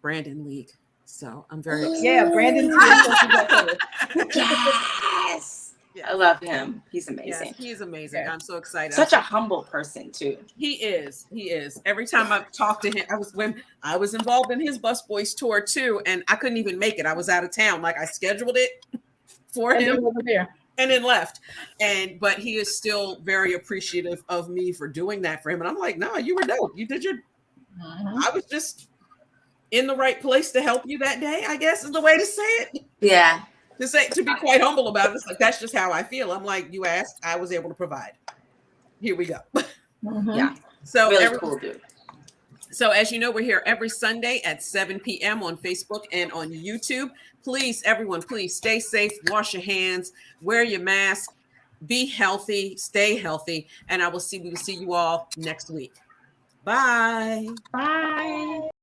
[SPEAKER 1] Brandon League. So I'm very excited.
[SPEAKER 2] Yeah, Brandon too.
[SPEAKER 4] Yes.
[SPEAKER 1] Yes.
[SPEAKER 4] I love him. He's
[SPEAKER 1] Yes,
[SPEAKER 4] amazing.
[SPEAKER 1] he's amazing.
[SPEAKER 3] Yes.
[SPEAKER 1] I'm so excited.
[SPEAKER 4] Such a humble person too.
[SPEAKER 1] He is. Every time I've talked to him, when I was involved in his Busboys tour too, and I couldn't even make it. I was out of town. Like I scheduled it for
[SPEAKER 3] And
[SPEAKER 1] him
[SPEAKER 3] he wasn't there.
[SPEAKER 1] and then left. But he is still very appreciative of me for doing that for him. And I'm like, no, you were dope. You did your. I was just in the right place to help you that day, I guess is the way to say it.
[SPEAKER 4] Yeah.
[SPEAKER 1] To be quite humble about it. It's like that's just how I feel. I'm like, you asked, I was able to provide. Here we go.
[SPEAKER 4] Yeah.
[SPEAKER 1] So
[SPEAKER 4] Really cool dude.
[SPEAKER 1] So as you know, we're here every Sunday at 7 p.m. on Facebook and on YouTube. Please, everyone, please stay safe, wash your hands, wear your mask, be healthy, stay healthy, and we will see you all next week. Bye.
[SPEAKER 3] Bye.